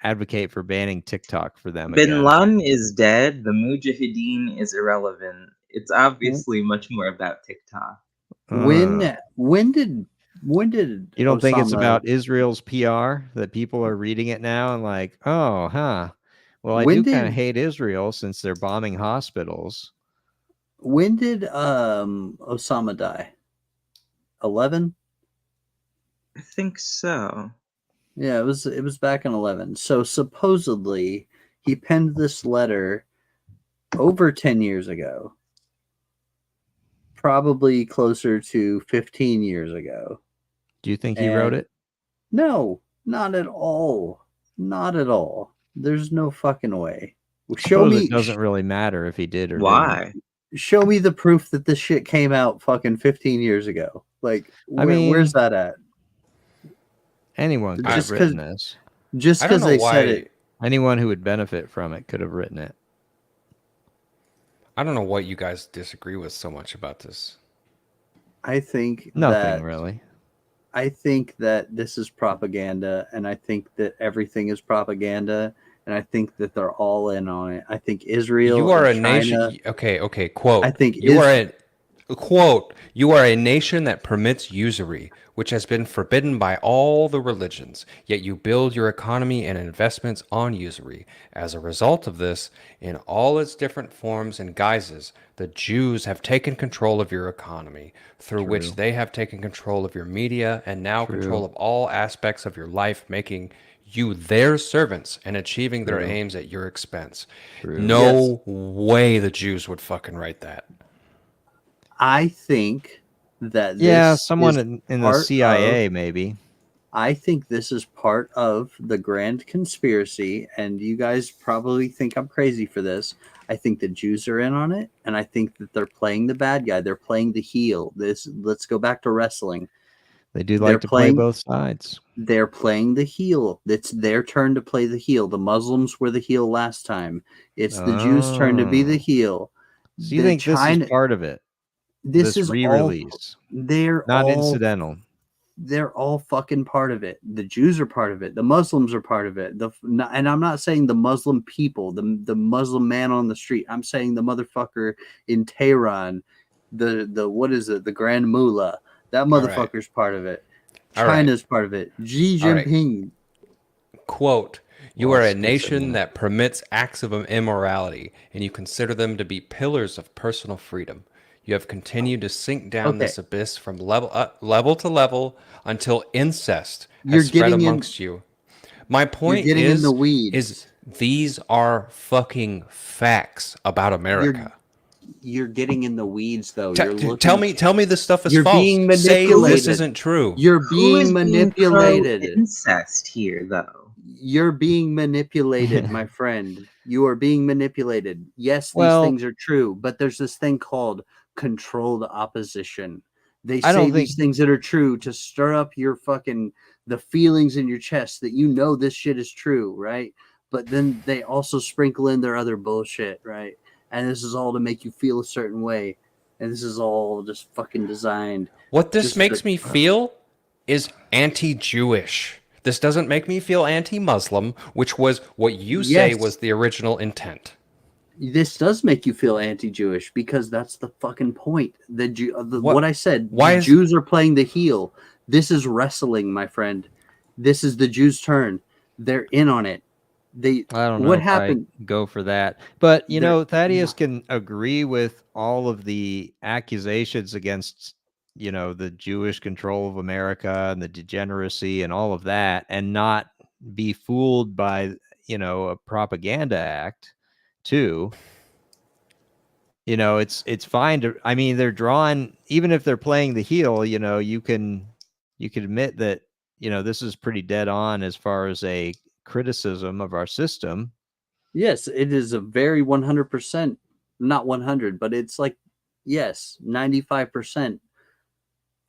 A: advocate for banning TikTok for them
B: Bin
A: again?
B: Laden is dead. The Mujahideen is irrelevant. It's obviously much more about TikTok.
C: When did
A: You don't think it's
C: Osama-
A: about Israel's PR that people are reading it now and like, oh, huh. Well, I
C: When
A: do kind of
C: did-
A: hate Israel since they're bombing hospitals.
C: When did Osama die? 11?
B: I think so.
C: Yeah, it was back in 11. So supposedly he penned this letter over 10 years ago. Probably closer to 15 years ago.
A: Do you think he wrote it?
C: No, not at all. Not at all. There's no fucking way.
A: It doesn't really matter if he did or
B: Why?
A: didn't.
C: Show me the proof that this shit came out fucking 15 years ago. Like, where's that at?
A: Anyone could have written this.
C: Just because they said it.
A: Anyone who would benefit from it could have written it.
D: I don't know what you guys disagree with so much about this.
C: I think
A: nothing really.
C: I think that this is propaganda, and I think that everything is propaganda, and I think that they're all in on it. I think Israel.
D: You are a
C: China,
D: nation. Okay. Quote.
C: I think
D: Quote, "You are a nation that permits usury, which has been forbidden by all the religions, yet you build your economy and investments on usury. As a result of this, in all its different forms and guises, the Jews have taken control of your economy, through which
A: True.
D: they have taken control of your media and now control
A: True.
D: of all aspects of your life, making you their servants and achieving their
A: True.
D: aims at your expense."
A: True.
D: No way the Jews would fucking write that.
C: I think that
A: Yeah,
C: this
A: someone
C: is
A: in the
C: part of.
A: CIA maybe.
C: I think this is part of the grand conspiracy, and you guys probably think I'm crazy for this. I think the Jews are in on it, and I think that they're playing the bad guy. They're playing the heel. Let's go back to wrestling.
A: They do
C: They're
A: like to play
C: playing
A: both sides.
C: they're playing the heel. It's their turn to play the heel. The Muslims were the heel last time. It's the Jews' turn to be the
A: Oh.
C: heel.
A: So you
C: The
A: think this is
C: China
A: part of it?
C: this
A: This
C: is all
A: re-release,
C: they're
A: not
C: all
A: incidental.
C: they're all fucking part of it. The Jews are part of it. The Muslims are part of it. And I'm not saying the Muslim people, the Muslim man on the street. I'm saying the motherfucker in Tehran, the what is it? The Grand Mullah. That
D: right.
C: motherfucker's part of it.
D: All right.
C: China's part of it. Xi
D: All right.
C: Jinping.
D: Quote, "You
A: Well,
D: are a
A: it's
D: nation
A: considerable.
D: that permits acts of immorality, and you consider them to be pillars of personal freedom. You have continued to sink down
C: Okay.
D: this abyss from level to level until incest has
C: You're
D: spread
C: getting in
D: amongst you. My point
C: getting in the
D: is
C: weeds.
D: these are fucking facts about America.
C: You're getting in the weeds though.
D: T-
C: You're
D: t-
C: looking
D: tell me this stuff is
C: You're
D: false.
C: being
D: Say this
C: manipulated.
D: isn't true.
C: You're
B: Who is
C: being
B: being
C: manipulated.
B: pro-incest here, though?
C: You're being manipulated, my friend. You are being manipulated. Yes, these
A: Well-
C: things are true, but there's this thing called controlled opposition. They
A: I don't
C: say these
A: think-
C: things that are true to stir up your fucking the feelings in your chest that you know this shit is true, right? But then they also sprinkle in their other bullshit, right? And this is all to make you feel a certain way. And this is all just fucking designed.
D: What this
C: Just
D: makes
C: the-
D: me feel is anti-Jewish. This doesn't make me feel anti-Muslim, which was what you say
C: Yes.
D: was the original intent.
C: This does make you feel anti-Jewish because that's the fucking point.
D: What-
C: What I said.
D: why
C: The
D: is-
C: Jews are playing the heel. This is wrestling, my friend. This is the Jews' turn. They're in on it.
A: I don't know
C: What
A: if
C: happened?
A: I go for that. But you
C: There-
A: know, Thaddeus can agree with all of the accusations against, you know, the Jewish control of America and the degeneracy and all of that, and not be fooled by, you know, a propaganda act too. You know, it's fine to, I mean, they're drawing, even if they're playing the heel, you know, you can admit that, you know, this is pretty dead on as far as a criticism of our system.
C: Yes, it is a very 100%, not 100, but it's like, yes, 95%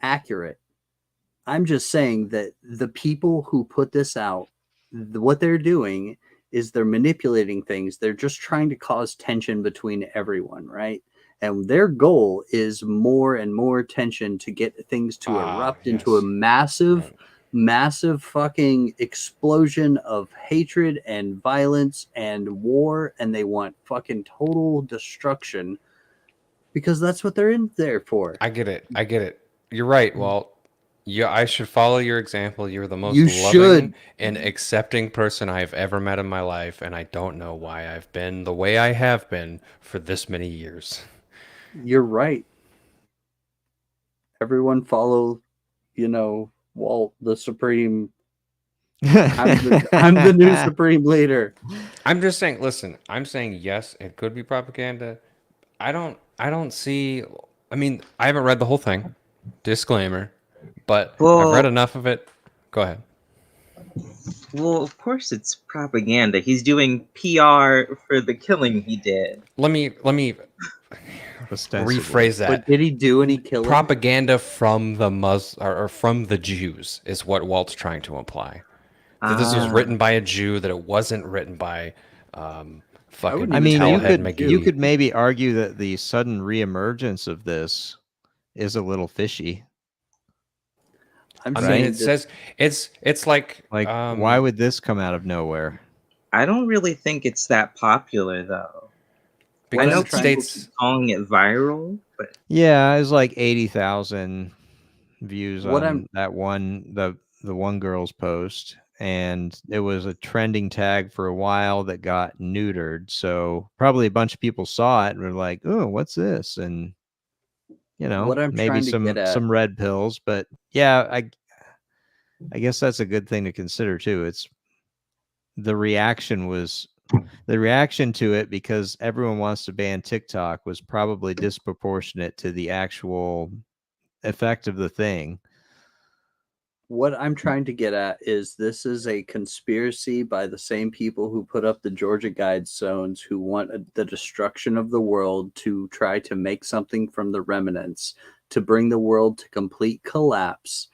C: accurate. I'm just saying that the people who put this out, what they're doing is they're manipulating things. They're just trying to cause tension between everyone, right? And their goal is more and more tension to get things to erupt into a
D: yes.
C: massive fucking explosion of hatred and violence and war, and they want fucking total destruction because that's what they're in there for.
D: I get it. You're right, Walt. Yeah, I should follow your example. You're the most
C: You
D: loving
C: should.
D: and accepting person I've ever met in my life, and I don't know why I've been the way I have been for this many years.
C: You're right. Everyone follow, you know, Walt, the supreme. I'm the new supreme leader.
D: I'm just saying, listen, I'm saying yes, it could be propaganda. I don't see, I mean, I haven't read the whole thing. Disclaimer. But I've read enough of it. Go ahead.
B: Well, of course it's propaganda. He's doing PR for the killing he did.
D: Let me
A: Ostensibly.
D: rephrase that.
C: But did he do any killing?
D: Propaganda from the or from the Jews is what Walt's trying to imply. That this was written by a Jew, that it wasn't written by fucking
A: I mean,
D: Tellhead McGee.
A: you could maybe argue that the sudden reemergence of this is a little fishy.
C: I'm
D: I
C: saying
D: mean, it says it's like
A: Why would this come out of nowhere?
B: I don't really think it's that popular, though. I
D: because
B: know
D: it
B: people
D: states
B: keep calling it viral,
A: Yeah, it was like 80,000 views
C: What
A: on that one the one girl's post, and it was a trending tag for a while that got neutered. So probably a bunch of people saw it and were like, "Oh, what's this?" And
C: what I'm
A: maybe
C: trying to get at.
A: some red pills, but yeah, I guess that's a good thing to consider too. It's the reaction to it, because everyone wants to ban TikTok, was probably disproportionate to the actual effect of the thing.
C: What I'm trying to get at is this is a conspiracy by the same people who put up the Georgia Guidestones, who want the destruction of the world to try to make something from the remnants to bring the world to complete collapse.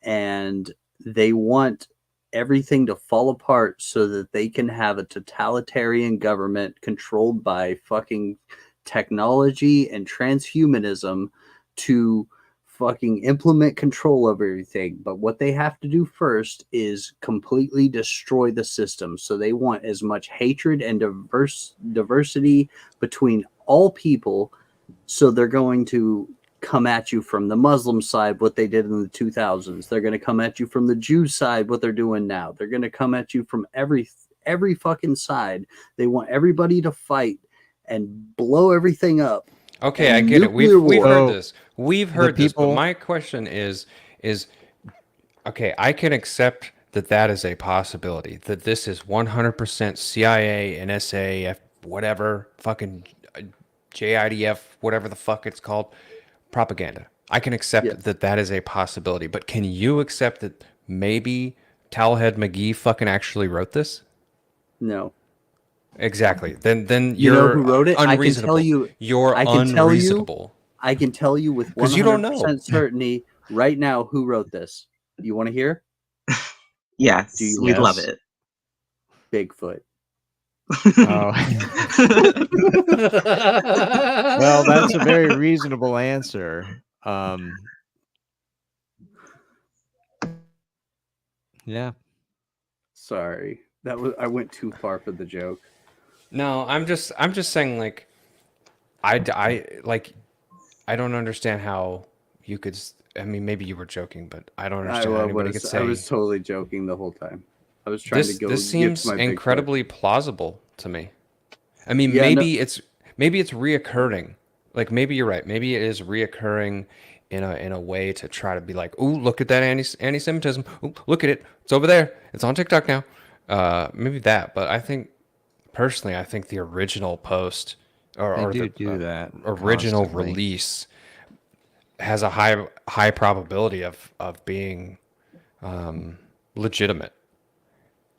C: And they want everything to fall apart so that they can have a totalitarian government controlled by fucking technology and transhumanism to fucking implement control of everything. But what they have to do first is completely destroy the system. So they want as much hatred and diversity between all people. So they're going to come at you from the Muslim side, what they did in the 2000s. They're going to come at you from the Jew side, what they're doing now. They're going to come at you from every fucking side. They want everybody to fight and blow everything up.
D: Okay,
C: And
D: I get it.
C: nuclear
D: We've
C: war.
D: heard this. We've heard this, but
A: people-
D: my question is okay, I can accept that is a possibility. That this is 100% CIA, NSA, whatever, fucking JIDF, whatever the fuck it's called, propaganda. I can accept that is a possibility, but can you accept that maybe Towelhead McGee fucking actually wrote this?
C: No.
D: Exactly. Then
C: You
D: you're
C: know who wrote it?
D: unreasonable.
C: I can tell you.
D: You're
C: I can tell you.
D: unreasonable.
C: I can tell you with
D: 'Cause you don't know.
C: 100% certainty right now who wrote this. You want to hear?
B: Yes,
C: Do you
B: we'd love
A: Yes.
B: it.
C: Bigfoot.
A: Oh. Well, that's a very reasonable answer. Yeah.
C: Sorry. I went too far for the joke.
D: No, I'm just saying, like, I don't understand how you could. I mean, maybe you were joking, but I don't understand how anybody could say.
C: I was totally joking the whole time. I was trying to go.
D: This seems
C: my
D: incredibly plausible to me. I mean,
C: Yeah,
D: maybe it's reoccurring. Like, maybe you're right. Maybe it is reoccurring in a way to try to be like, "Ooh, look at that anti-Semitism. Ooh, look at it. It's over there. It's on TikTok now." Maybe that, but I think personally, I think the original post or
A: They
D: the
A: do that
D: original
A: constantly.
D: release has a high probability of being legitimate.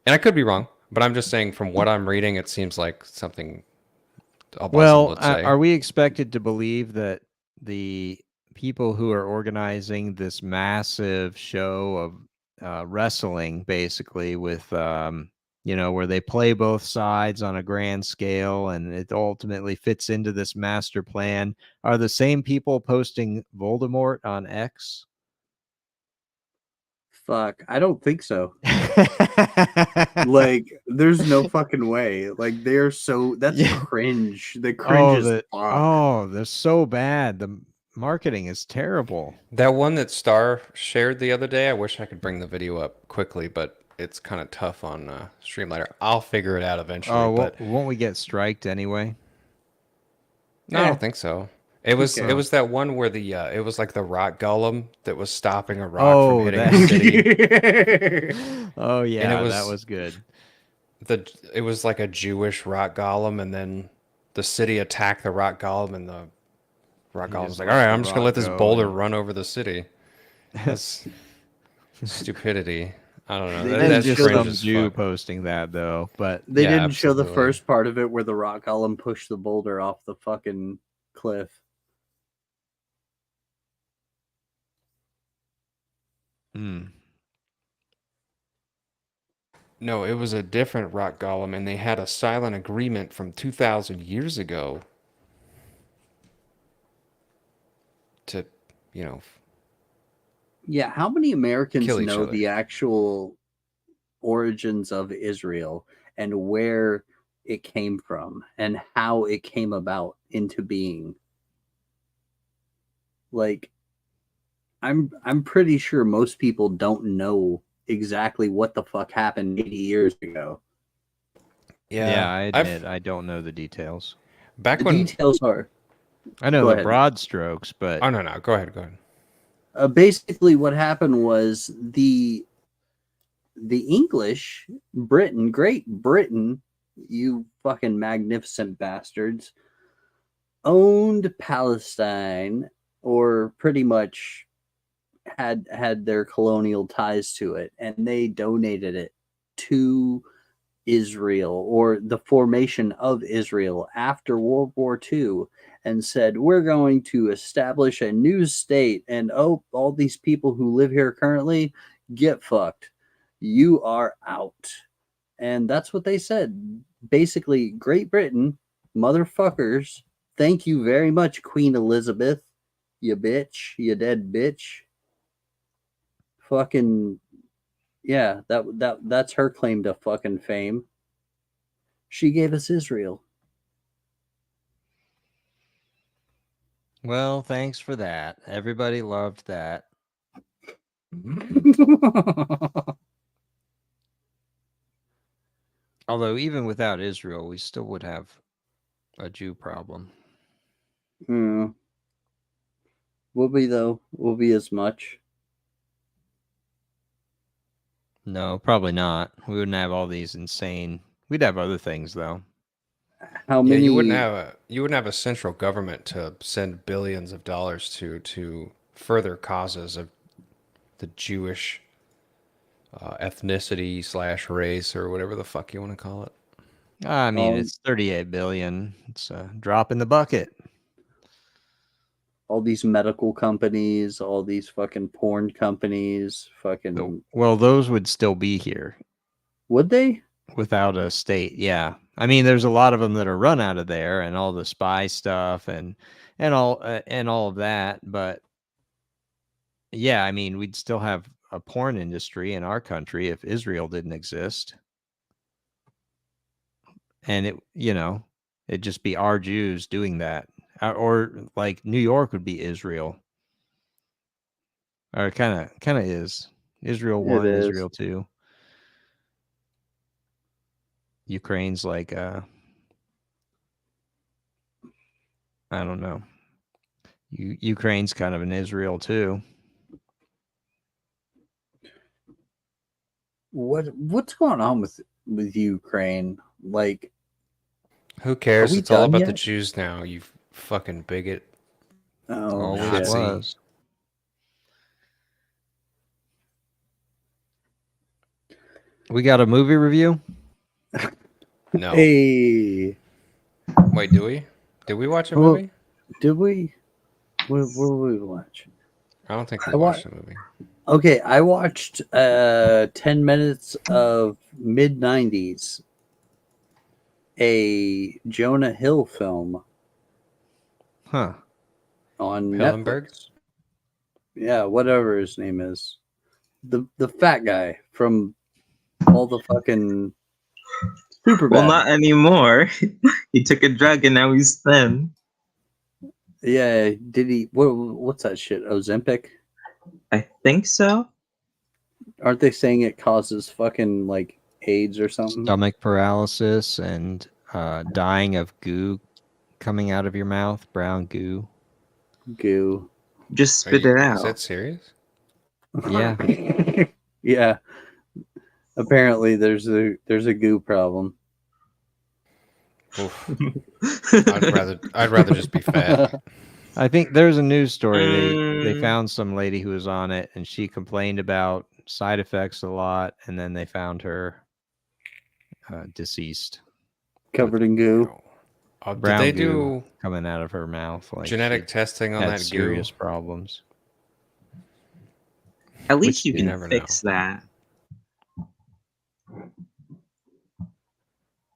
D: And I could be wrong, but I'm just saying from what I'm reading, it seems like something a Muslim
A: Well,
D: would say.
A: are we expected to believe that the people who are organizing this massive show of wrestling, basically with where they play both sides on a grand scale and it ultimately fits into this master plan, are the same people posting Voldemort on X?
C: Fuck, I don't think so. Like, there's no fucking way. Like, they're so that's cringe. The cringe is fuck.
A: They're so bad. The marketing is terrible.
D: That one that Star shared the other day, I wish I could bring the video up quickly, but it's kind of tough on Streamlighter. I'll figure it out eventually.
A: Oh,
D: but
A: won't we get striked anyway?
D: no, I don't think so. It was that one where it was like the rock golem that was stopping a rock from hitting a city.
A: Oh yeah,
D: and
A: that was good.
D: It was like a Jewish rock golem, and then the city attacked the rock golem, and the rock golem was like, "All right, I'm just gonna let this boulder run over the city." That's stupidity. I don't know.
C: They
A: That's
C: didn't
A: just
C: show
A: some
C: the
A: Jew posting that though, but
C: They
D: Yeah,
C: didn't show the
D: absolutely.
C: first part of it where the rock golem pushed the boulder off the fucking cliff.
D: No, it was a different rock golem, and they had a silent agreement from 2,000 years ago to,
C: Yeah, how many Americans
D: Kill each
C: know
D: other.
C: the actual origins of Israel and where it came from and how it came about into being? Like, I'm pretty sure most people don't know exactly what the fuck happened 80 years ago.
A: Yeah, I admit I don't know the details.
D: Back
C: The
D: when
C: details are
A: I know
C: Go
A: the
C: ahead.
A: broad strokes, but
D: oh no, go ahead.
C: basically what happened was the English, Great Britain, you fucking magnificent bastards, owned Palestine, or pretty much had their colonial ties to it, and they donated it to Israel, or the formation of Israel after World War II, and said, we're going to establish a new state, and oh, all these people who live here currently, get fucked. You are out. And that's what they said. Basically, Great Britain, motherfuckers, thank you very much, Queen Elizabeth, you bitch, you dead bitch. Fucking yeah, that's her claim to fucking fame. She gave us Israel.
A: well, thanks for that. Everybody loved that. Although even without Israel, we still would have a Jew problem.
C: Mm. Will be though. Will be as much.
A: No, probably not. We wouldn't have all these insane. We'd have other things though.
C: How
D: Yeah,
C: many?
D: you wouldn't have a central government to send billions of dollars to further causes of the Jewish ethnicity / race or whatever the fuck you want to call it.
A: I mean, it's 38 billion. It's a drop in the bucket.
C: All these medical companies, all these fucking porn companies, fucking.
A: Well, those would still be here
C: Would they?
A: without a state. Yeah, I mean, there's a lot of them that are run out of there, and all the spy stuff and all of that. But yeah, I mean, we'd still have a porn industry in our country if Israel didn't exist. And it'd just be our Jews doing that. Or like New York would be Israel. Or kind of is. Israel 1,
C: is.
A: Israel 2. Ukraine's like I don't know. Ukraine's kind of an Israel too.
C: What's going on with Ukraine? Like,
D: Who cares?
C: we
D: It's all
C: done
D: about the
C: yet?
D: Jews now, you fucking bigot.
C: Oh
A: Always
C: shit!
D: Nazi.
A: was. We got a movie review?
D: No.
C: Hey,
D: Wait, do we? Did we watch a
C: Well,
D: movie?
C: did we? What did we watch?
D: I don't think we
C: I
D: watched a movie.
C: Okay, I watched 10 minutes of mid 90s, a Jonah Hill film
A: Huh.
C: on
D: Hillenberg?
C: Netflix. Yeah, whatever his name is. The fat guy from all the fucking Superbad.
B: Well, not anymore. He took a drug and now he's thin.
C: Yeah, did he what's that shit? Ozempic?
B: I think so.
C: Aren't they saying it causes fucking like AIDS or something?
A: Stomach paralysis and dying of goo coming out of your mouth, brown goo.
C: Goo.
B: Just spit it
D: Is
B: out.
D: that serious?
A: Yeah.
C: Yeah. Apparently there's a goo problem.
D: Oof. I'd rather just be fat.
A: I think there's a news story. They found some lady who was on it, and she complained about side effects a lot, and then they found her deceased,
C: Covered in goo.
D: Did
A: brown
D: they
A: goo
D: do
A: coming out of her mouth. Like
D: genetic
A: she
D: testing on
A: had
D: that
A: serious
D: goo?
A: problems.
B: At least you
A: you
B: can
D: never
B: fix that.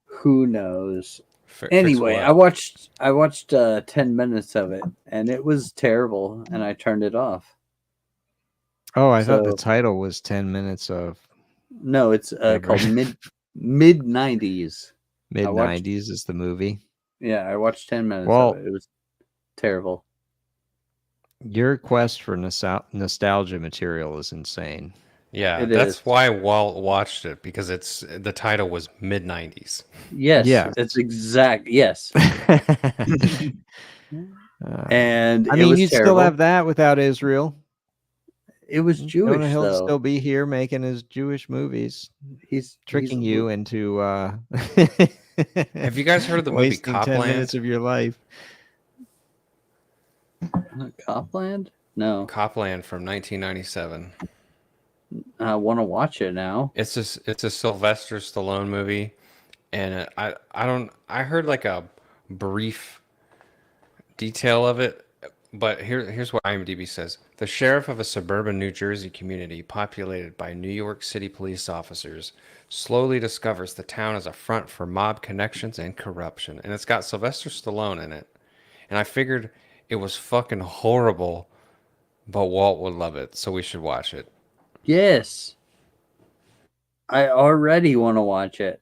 C: Who knows?
D: Fix
C: Anyway,
D: what?
C: I watched 10 minutes of it, and it was terrible, and I turned it off.
A: Oh, I thought the
C: So-
A: title was 10 minutes of
C: No, it's called mid 90s.
A: mid 90s is the movie.
C: Yeah, I watched 10 minutes
A: Well,
C: of it. It was terrible.
A: Your quest for nostalgia material is insane.
D: Yeah,
C: It
D: that's
C: is.
D: why Walt watched it, because the title was mid-90s.
C: Yes,
A: Yes.
C: it's exact. Yes, and
A: I
C: it
A: mean,
C: was
A: you'd
C: terrible.
A: still have that without Israel.
C: It was
A: Jonah
C: Jewish
A: Hill'd
C: though.
A: still be here making his Jewish movies,
C: He's
A: tricking you into
D: Have you guys heard of the movie
A: wasting 10 minutes
D: Copland?
A: of your life.
C: Copland. No,
D: Copland from 1997.
C: I want to watch it now.
D: It's a Sylvester Stallone movie, and I heard like a brief detail of it, but here's what IMDb says. The sheriff of a suburban New Jersey community populated by New York City police officers slowly discovers the town as a front for mob connections and corruption. And it's got Sylvester Stallone in it. And I figured it was fucking horrible, but Walt would love it, so we should watch it.
C: Yes, I already want to watch it.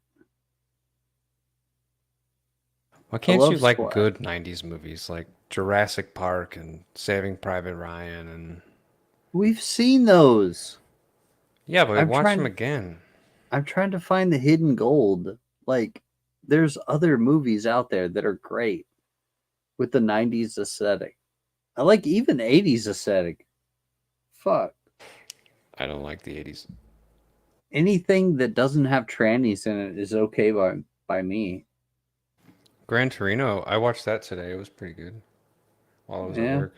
D: Why can't you
C: love
D: like
C: Squad.
D: good 90s movies like Jurassic Park and Saving Private Ryan? And
C: We've seen those.
D: yeah, but
C: I'm
D: watch
C: trying-
D: them again.
C: I'm trying to find the hidden gold. Like, there's other movies out there that are great with the 90s aesthetic. I like even 80s aesthetic. Fuck.
D: I don't like the 80s.
C: Anything that doesn't have trannies in it is okay by me.
D: Gran Torino, I watched that today. It was pretty good while I was
C: Yeah.
D: at work.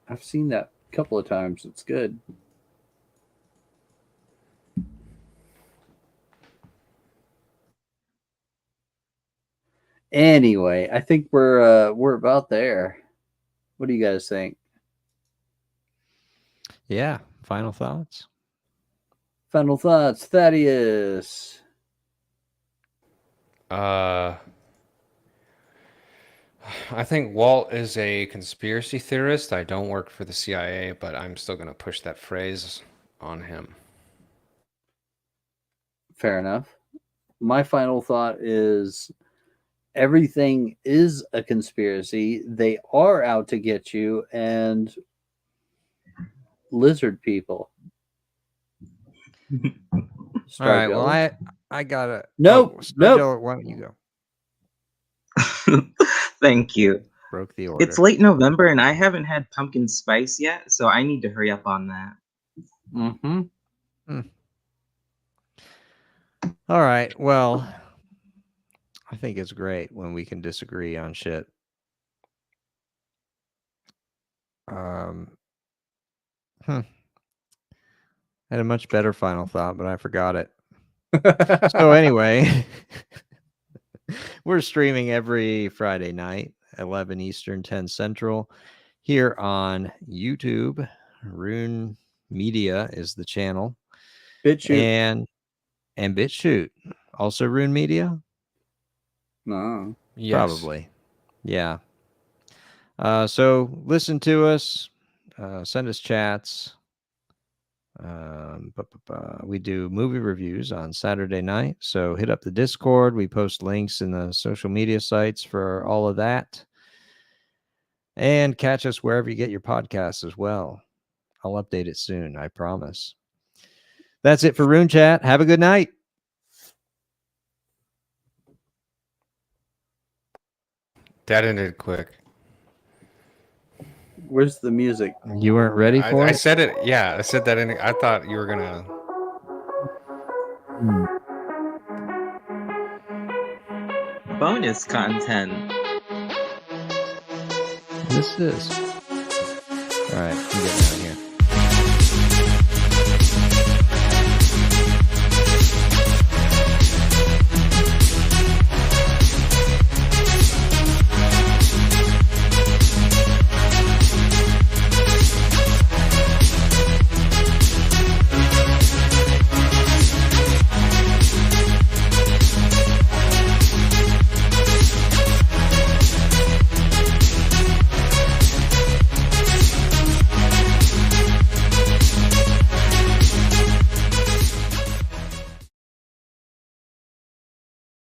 C: I've seen that a couple of times. It's good. Anyway, I think we're about there. What do you guys think?
A: Yeah. Final thoughts?
C: Final thoughts, Thaddeus.
D: I think Walt is a conspiracy theorist. I don't work for the CIA, but I'm still going to push that phrase on him.
C: Fair enough. My final thought is everything is a conspiracy. They are out to get you, and lizard people.
A: All right. Well, I gotta.
C: Nope, nope.
A: Stargiller, why don't you go?
B: Thank you.
A: Broke the order.
B: It's late November and I haven't had pumpkin spice yet, so I need to hurry up on that.
C: Mm-hmm.
A: All right. Well, I think it's great when we can disagree on shit. I had a much better final thought, but I forgot it. So anyway, we're streaming every Friday night, 11 Eastern, 10 Central, here on YouTube. Rune Media is the channel.
C: BitChute.
A: And BitChute. Also Rune Media?
C: No.
D: Yes.
A: Probably. Yeah. So listen to us. Send us chats. We do movie reviews on Saturday night. So hit up the Discord. We post links in the social media sites for all of that. And catch us wherever you get your podcasts as well. I'll update it soon, I promise. That's it for Rune Chat. Have a good night.
D: That ended quick.
C: Where's the music?
A: You weren't ready for
D: I
A: it?
D: said it. Yeah, I said that. I thought you were going to.
B: Bonus content.
A: This is. All right, I'm getting out of here.